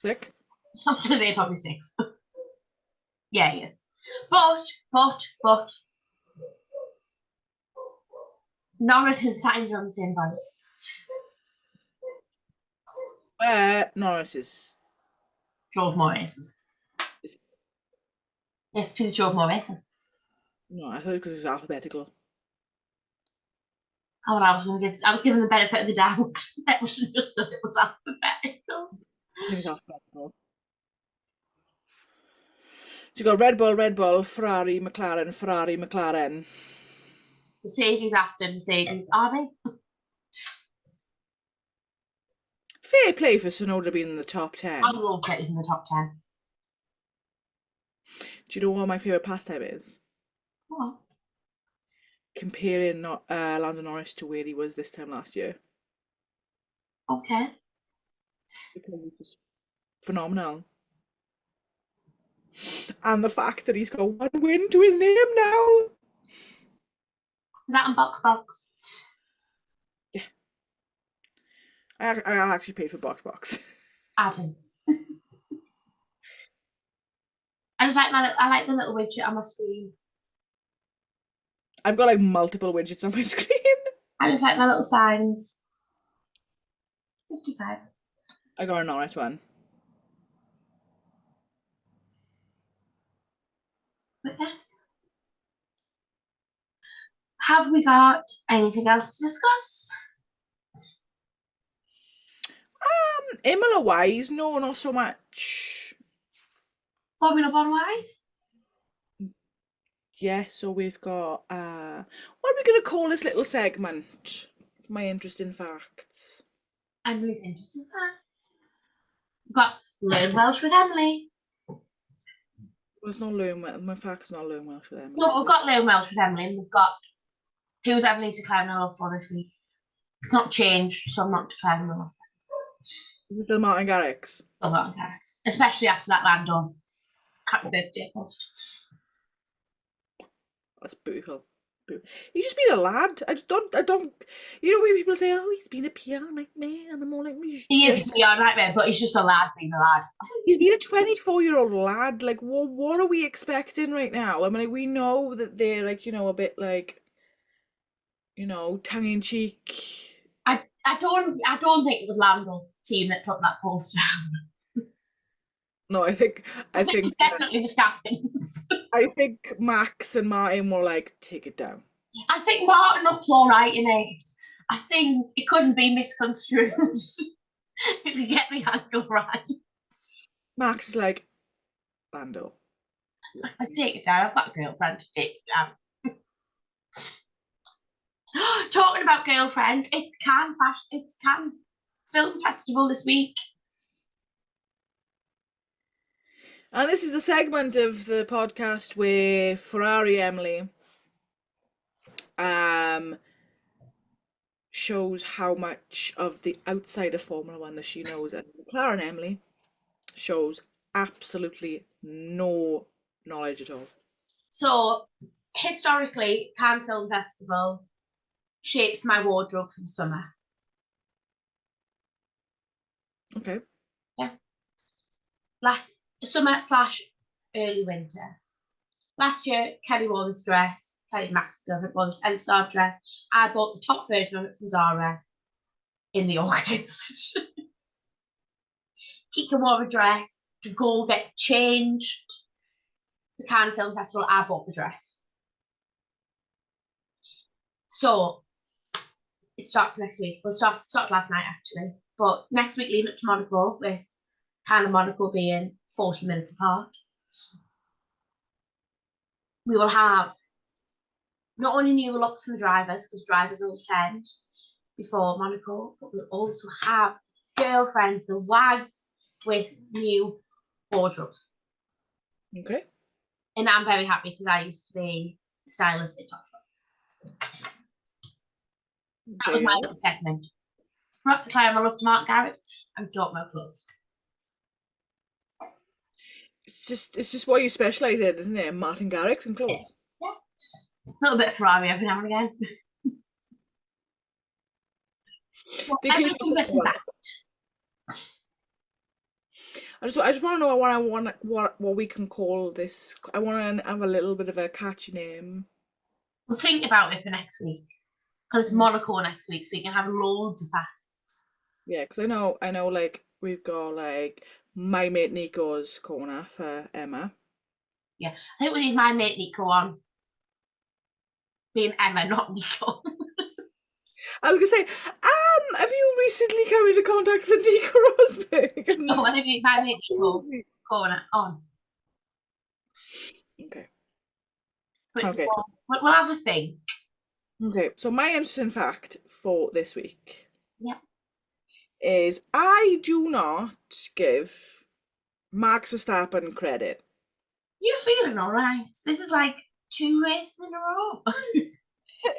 6th? I was going to say probably 6th. Yeah, he is. But Norris and Sainz are on the same points. Norris is... Drove more races. Yes, because he drove more races. No, I thought because it's alphabetical. Oh, well, I was given the benefit of the doubt. That was just because it was alphabetical. I think it's alphabetical. So you got Red Bull, Ferrari, McLaren. Mercedes, Aston, Mercedes, are they? Fair play for Tsunoda being in the top 10. I will say he's in the top 10. Do you know what my favourite pastime is? What? Comparing Lando Norris to where he was this time last year. Okay. Because he's just phenomenal. And the fact that he's got 1 win to his name now. Is that on Box? Yeah. I actually paid for Box. Adam. I like the little widget on my screen. I've got like multiple widgets on my screen. I just like my little signs. 55. I got a Norris one. Okay. Have we got anything else to discuss? Imola wise, no, not so much. Formula One wise? Yeah, so we've got what are we gonna call this little segment? My interesting facts. Emily's interesting facts. We've got Learn Welsh with Emily. Well, it's not learn. My facts not learn Welsh with Emily. No, we've got Learn Welsh with Emily, and we've got who's Emily declaring her love for this week. It's not changed, so I'm not declaring her love. Is it still Martin Garrix? Still Martin Garrix, especially after that Lando happy birthday post. That's beautiful. He's just been a lad. I don't. You know when people say, "Oh, he's been a PR nightmare," and I'm all like, he is a PR nightmare, but he's just a lad being a lad. He's been a 24-year-old lad. Like, what are we expecting right now? I mean, like, we know that they're like, a bit like, tongue in cheek. I don't think it was Lando's team that took that post down. No, I think it was definitely Verstappen's. I think Max and Martin were like, take it down. I think Martin looks all right in it. I think it couldn't be misconstrued. If we get the angle right. Max is like, Lando. I take it down. I've got a girlfriend to take it down. Talking about girlfriends, it's Cannes Film Festival this week. And this is a segment of the podcast where Ferrari Emily shows how much of the outside of Formula One that she knows, and McLaren Emily shows absolutely no knowledge at all. So, historically, Cannes Film Festival shapes my wardrobe for the summer. Okay. Yeah. Last summer / early winter. Last year, Kelly wore this dress. Kelly Max discovered wore this Elsa dress. I bought the top version of it from Zara in the August. Kika wore a dress to go get changed. The Cannes Film Festival, I bought the dress. So it starts next week. Well, it started last night actually. But next week, leading up to Monaco, with Cannes and Monaco being 40 minutes apart, we will have not only new looks from the drivers, because drivers will send before Monaco, but we'll also have girlfriends, the wags, with new wardrobes. Okay. And I'm very happy because I used to be a stylist at Topshop. That was my little segment. Not to declare my love for Mark Garrett and Don't Wear Clothes. It's just what you specialise in, isn't it? Martin Garrix and clothes. Yeah. A little bit of Ferrari every now and again. Well, everything's just that. I just want to know what we can call this. I want to have a little bit of a catchy name. We'll think about it for next week, because it's Monaco next week, so you can have loads of facts. Yeah, because I know, like we've got like my mate Nico's corner for Emma. Yeah, I think we need my mate Nico on being Emma, not Nico. I was gonna say, have you recently come into contact with Nico Rosberg? No, I think my mate Nico corner on. Okay. But Okay. We'll have a think. Okay, so my interesting fact for this week, is I do not give Max Verstappen credit. You're feeling all right. This is like 2 races in a row.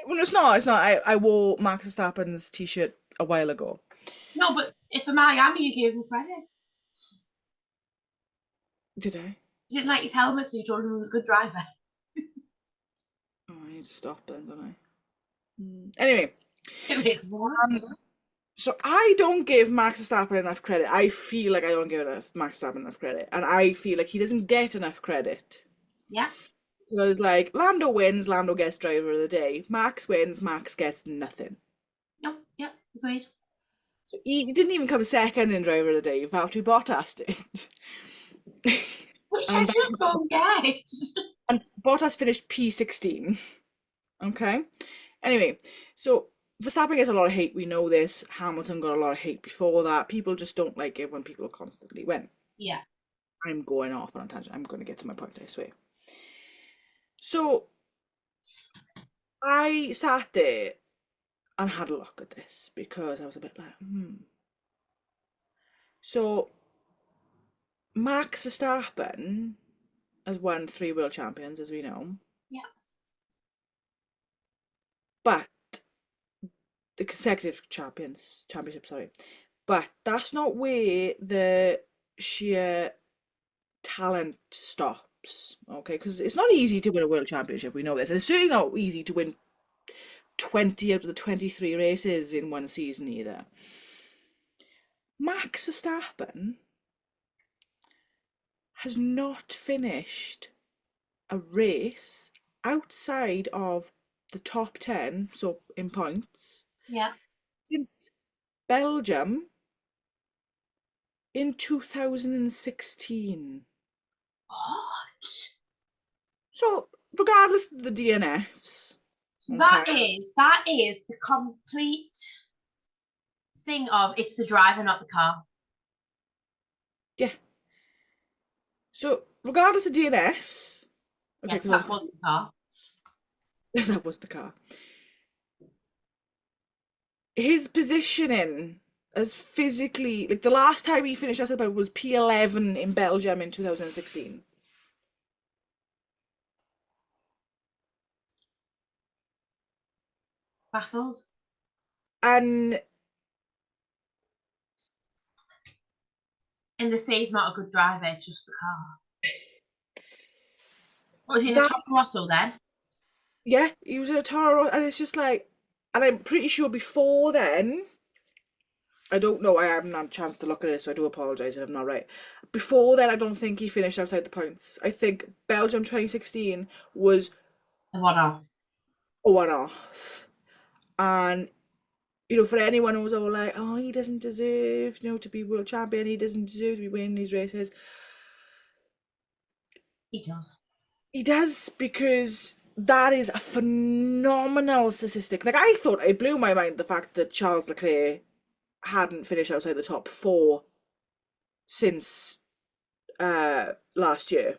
Well, it's not. I wore Max Verstappen's t-shirt a while ago. No, but if for Miami, you gave him credit. Did I? You didn't like his helmet, so you told him he was a good driver. Oh, I need to stop then, don't I? Anyway. So I don't give Max Verstappen enough credit. I feel like I don't give Max Verstappen enough credit. And I feel like he doesn't get enough credit. Yeah. Because, like, Lando wins, Lando gets driver of the day. Max wins, Max gets nothing. Nope, yep, agreed. So he didn't even come second in driver of the day. Valtteri Bottas did. Which I just don't get. And Bottas finished P16. Okay? Anyway, so Verstappen gets a lot of hate, we know this. Hamilton got a lot of hate before that. People just don't like it when people constantly win. Yeah. I'm going off on a tangent. I'm going to get to my point, I swear. So, I sat there and had a look at this because I was a bit like, So, Max Verstappen has won 3 world champions, as we know. Yeah. But the consecutive championship, sorry. But that's not where the sheer talent stops, okay? Because it's not easy to win a world championship, we know this. It's certainly not easy to win 20 out of the 23 races in one season either. Max Verstappen has not finished a race outside of the top 10, so in points, since Belgium in 2016. What? So, regardless of the DNFs. That is the complete thing of it's the driver, not the car. Yeah. So, regardless of DNFs. Okay, yeah, that was the car. That was the car. His positioning as physically, like the last time he finished as about was P11 in Belgium in 2016. Baffled. And they say he's not a good driver, it's just the car. What was he in a Toro Rosso then? Yeah, he was in a Toro Rosso, and it's just like, And I'm pretty sure before then, I don't know, I haven't had a chance to look at it, so I do apologise if I'm not right. Before then, I don't think he finished outside the points. I think Belgium 2016 was A one-off. a one-off. And, for anyone who was all like, oh, he doesn't deserve, to be world champion, he doesn't deserve to be winning these races. He does. He does, because that is a phenomenal statistic. Like, I thought, it blew my mind the fact that Charles Leclerc hadn't finished outside the top 4 since last year.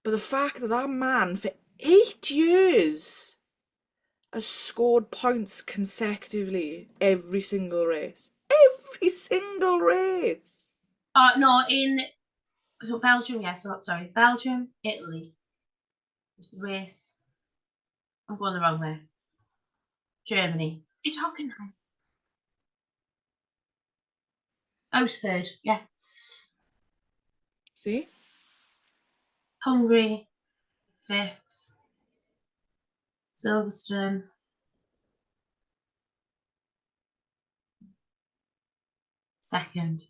But the fact that that man for 8 years has scored points consecutively every single race. Every single race. No, Belgium, sorry, Belgium, Italy. It's the race. I'm going the wrong way. Germany. It's Hockenheim. I was third, yeah. See? Hungary, 5th. Silverstone. 2nd.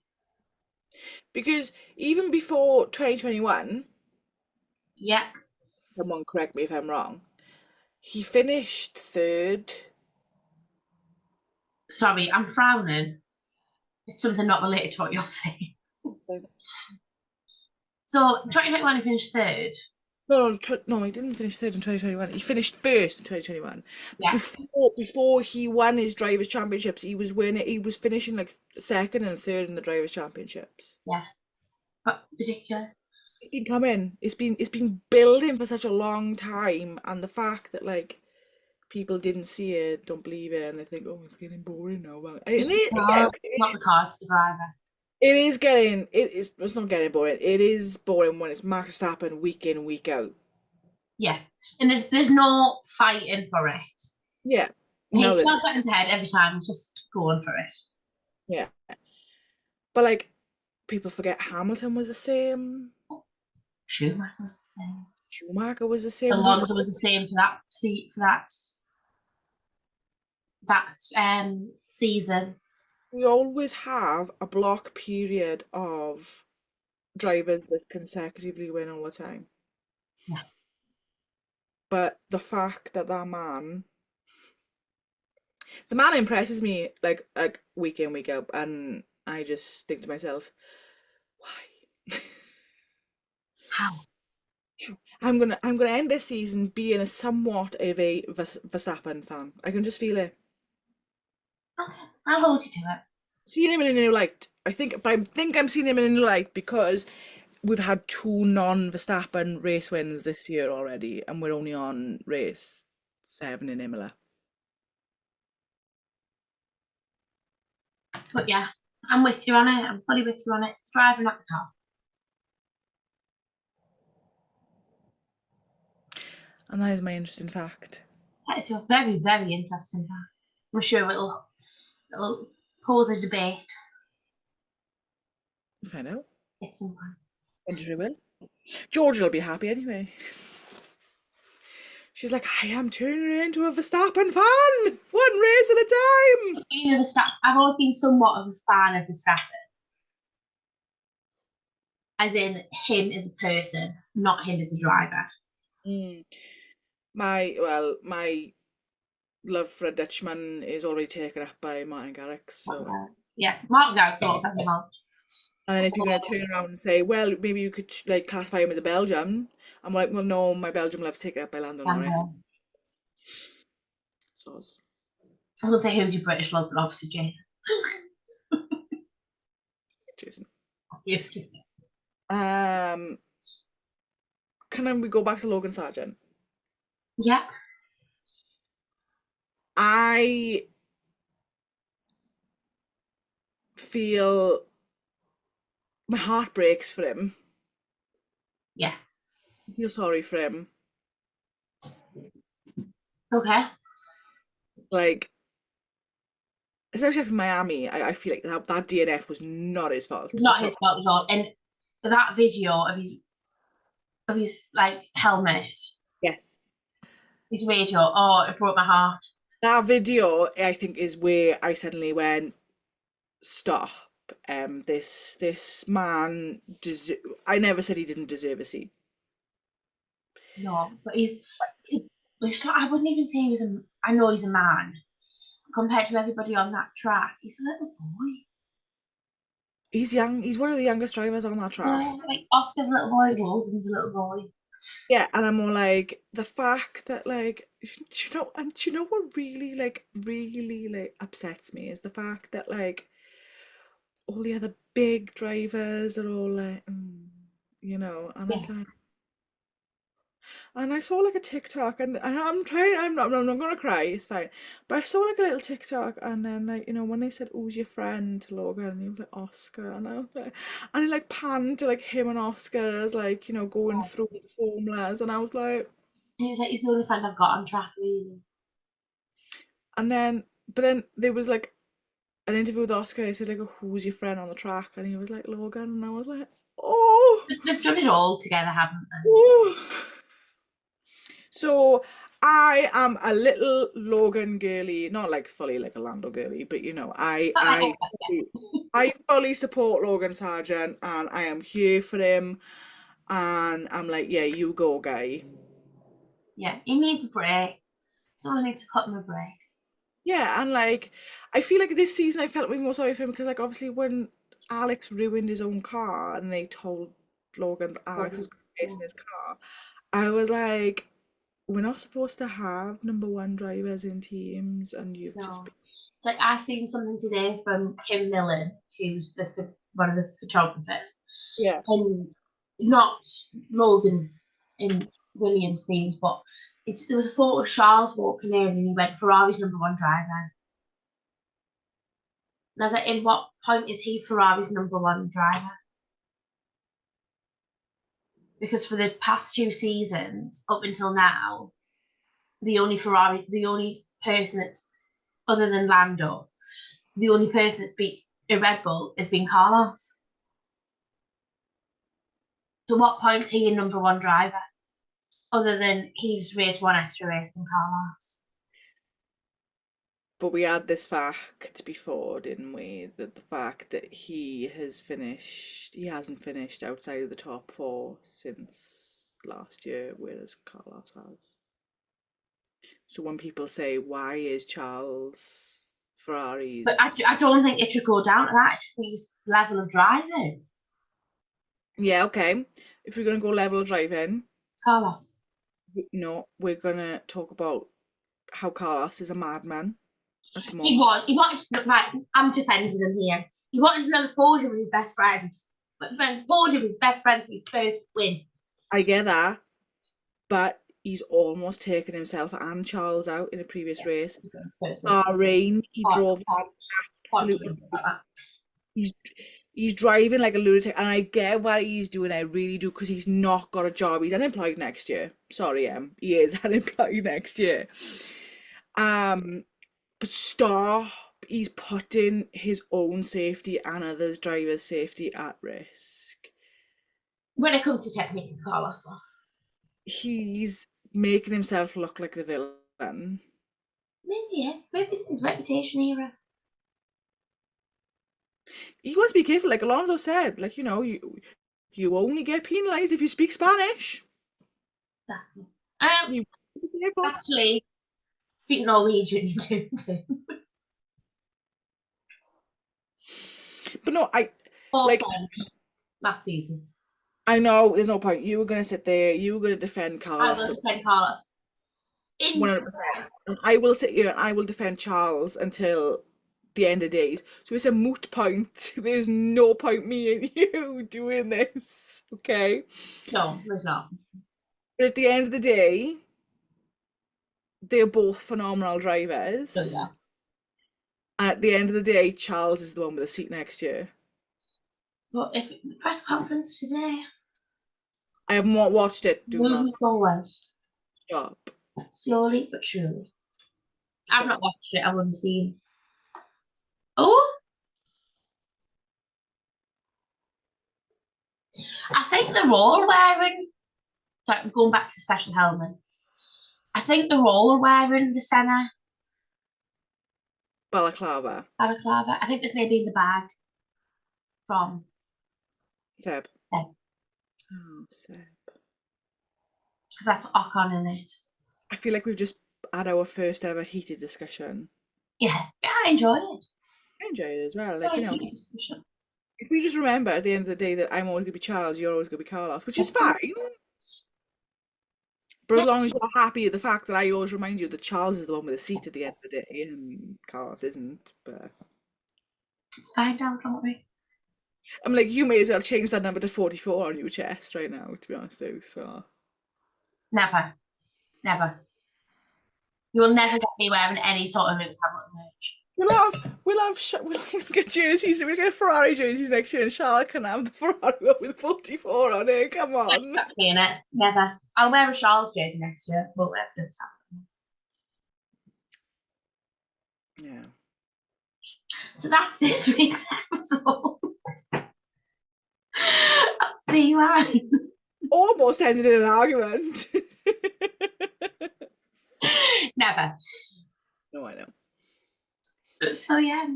Because even before 2021, Yeah. someone correct me if I'm wrong, he finished 3rd. Sorry, I'm frowning. It's something not related to what you're saying. So, 2021 he finished 3rd. No, he didn't finish 3rd in 2021. He finished 1st in 2021. Yeah. Before he won his drivers' championships, he was finishing like 2nd and 3rd in the drivers' championships. Yeah. But ridiculous. It's been coming. It's been building for such a long time, and the fact that like people didn't see it, don't believe it, and they think, oh, it's getting boring now. Well, It's not the car, it's the driver. It's not getting boring. It is boring when it's Max Verstappen week in, week out. Yeah. And there's no fighting for it. Yeah. And he's 12 seconds ahead every time, just going for it. Yeah. But like people forget Hamilton was the same. Schumacher was the same. Schumacher was the same. Alonso was the same for that season. We always have a block period of drivers that consecutively win all the time. Yeah. But the fact that the man impresses me like week in, week out, and I just think to myself, why? How? I'm gonna end this season being a somewhat of a Verstappen fan. I can just feel it. Okay, I'll hold you to it. Seeing him in a new light. I think I'm seeing him in a new light because we've had 2 non-Verstappen race wins this year already, and we're only on race 7 in Imola. But yeah, I'm with you on it. I'm fully with you on it. It's driving, not the car. And that is my interesting fact. That is your very, very interesting fact. I'm sure it'll pose a debate. We'll find out. At some point. I'm sure it will. Georgia will be happy anyway. She's like, I am turning into a Verstappen fan! 1 race at a time! I've always been somewhat of a fan of Verstappen. As in him as a person, not him as a driver. My love for a Dutchman is already taken up by Martin Garrix. So. Yeah, Martin Garrix also has involved. And then if you're going to turn around and say, well, maybe you could like classify him as a Belgian, I'm like, well, no, my Belgium love's taken up by Lando Norris. Soz. I was going to say who's your British love, but obviously Jason. Jason. Yes. Can we go back to Logan Sargent? Yeah. I feel my heart breaks for him. Yeah. I feel sorry for him. Okay. Like, especially for Miami, I feel like that DNF was not his fault. Not his fault at all. And that video of his like helmet. Yes. His radio. Oh, it broke my heart. That video, I think, is where I suddenly went, stop. This man I never said he didn't deserve a seat. No, but I wouldn't even say he was a. I know he's a man compared to everybody on that track. He's a little boy. He's young. He's one of the youngest drivers on that track. Yeah, like Oscar's a little boy, Logan's a little boy. Yeah, and I'm more like the fact that like you know what really like upsets me is the fact that like all the other big drivers are all like you know, and it's Yeah. like, and I saw like a TikTok, and I'm not gonna cry, it's fine. But I saw like a little TikTok, and then like, you know, when they said, "Who's your friend?" to Logan, and he was like, "Oscar," and I was like, and it like panned to like him and Oscar as like, you know, going through the formulas, and I was like, And he was like, he's the only friend I've got on track, really. and then, but then there was like an interview with Oscar. I said like, oh, "Who's your friend on the track?" And he was like, "Logan," and I was like, "Oh, They've done it all together, haven't they? oh." So I am a little Logan girly, not like fully like a Lando girly, but you know, I fully support Logan Sargent, and I am here for him, and I'm like, yeah, you go, guy. Yeah, he needs a break. Someone needs to cut him a break. Yeah, and like I feel like this season I felt way more sorry for him because like obviously when Alex ruined his own car and they told Logan that Alex was going to race in his car, I was like, we're not supposed to have number one drivers in teams, and you've just No. been. It's like I seen something today from Kim Millen, who's one of the photographers, Yeah. and not Logan in Williams themed, but there was a photo of Charles walking in and he went, Ferrari's number one driver. And I was like, in what point is he Ferrari's number one driver? Because for the past 2 seasons, up until now, the only person that's, other than Lando, the only person that's beat a Red Bull has been Carlos. So what point is he a number one driver? Other than he's raced one extra race than Carlos. But we had this fact before, didn't we? That the fact that he hasn't finished outside of the top four since last year, whereas Carlos has. So when people say, why is Charles Ferrari's. But I don't think it should go down to that. It should be his level of driving. Yeah, okay. If we're going to go level of driving, Carlos. you know, we're going to talk about how Carlos is a madman at the moment. He wanted to, right, I'm defending him here. He wanted to be on the podium with his best friend. But the podium with his best friend for his first win. I get that, but he's almost taken himself and Charles out in a previous race. Bahrain, he drove absolutely. He's driving like a lunatic, and I get what he's doing. I really do, because he's not got a job. He's unemployed next year. Sorry, he is unemployed next year. But stop. He's putting his own safety and others' drivers' safety at risk. When it comes to technique, it's Carlos. He's making himself look like the villain. Maybe yes. Maybe it's his reputation era. He wants to be careful, like Alonso said. Like, you know, you only get penalised if you speak Spanish. Exactly. Actually, speak Norwegian, you do too. But no, French last season. I know there's no point. You were going to sit there. You were going to defend Carlos. I will defend Carlos. 100%. And I will sit here and I will defend Charles until the end of days. So it's a moot point. There's no point me and you doing this, okay? No, there's not. But at the end of the day, they're both phenomenal drivers. Oh, yeah. And at the end of the day, Charles is the one with a seat next year. But if the press conference today, I have not watched it. moving forward. Stop. Slowly but surely. I've not watched it. I wouldn't see. Oh, I think they're all wearing. Sorry, going back to special helmets. I think they're all wearing the Senna Balaclava. balaclava. I think this may be in the bag from Seb. Seb. Oh, Seb. Because that's Ocon in it. I feel like we've just had our first ever heated discussion. Yeah, I enjoy it. I enjoy it as well. Like, Very you know, heated discussion. if we just remember at the end of the day that I'm always going to be Charles, you're always going to be Carlos, which is fine. But as long as you're happy at the fact that I always remind you that Charles is the one with the seat at the end of the day and Carlos isn't. But It's fine, don't worry. I'm like, you may as well change that number to 44 on your chest right now, to be honest, though. So Never. Never. You will never get me wearing any sort of Lewis Hamilton merch. we'll get jerseys. We'll get Ferrari jerseys next year, and Charlotte can have the Ferrari one with 44 on it. Come on. That's me in it. Never. I'll wear a Charles jersey next year. Won't wear Lewis Hamilton. Yeah. So that's this week's episode of PWine. Almost ended in an argument. Never. No, I know. So yeah,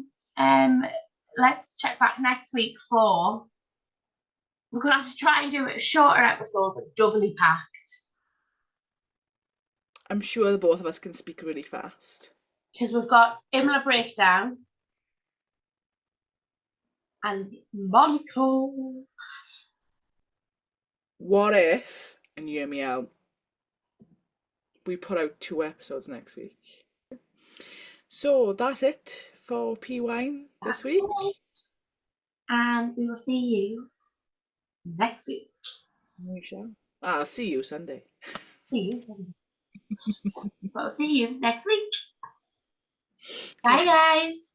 let's check back next week for. We're gonna have to try and do a shorter episode, but doubly packed. I'm sure the both of us can speak really fast. Because we've got Imola breakdown and Monaco. What if, and hear me out, we put out 2 episodes next week? So that's it for PWine this week. And we will see you next week. We shall. I'll see you Sunday. See you Sunday. But we'll see you next week. Bye, guys.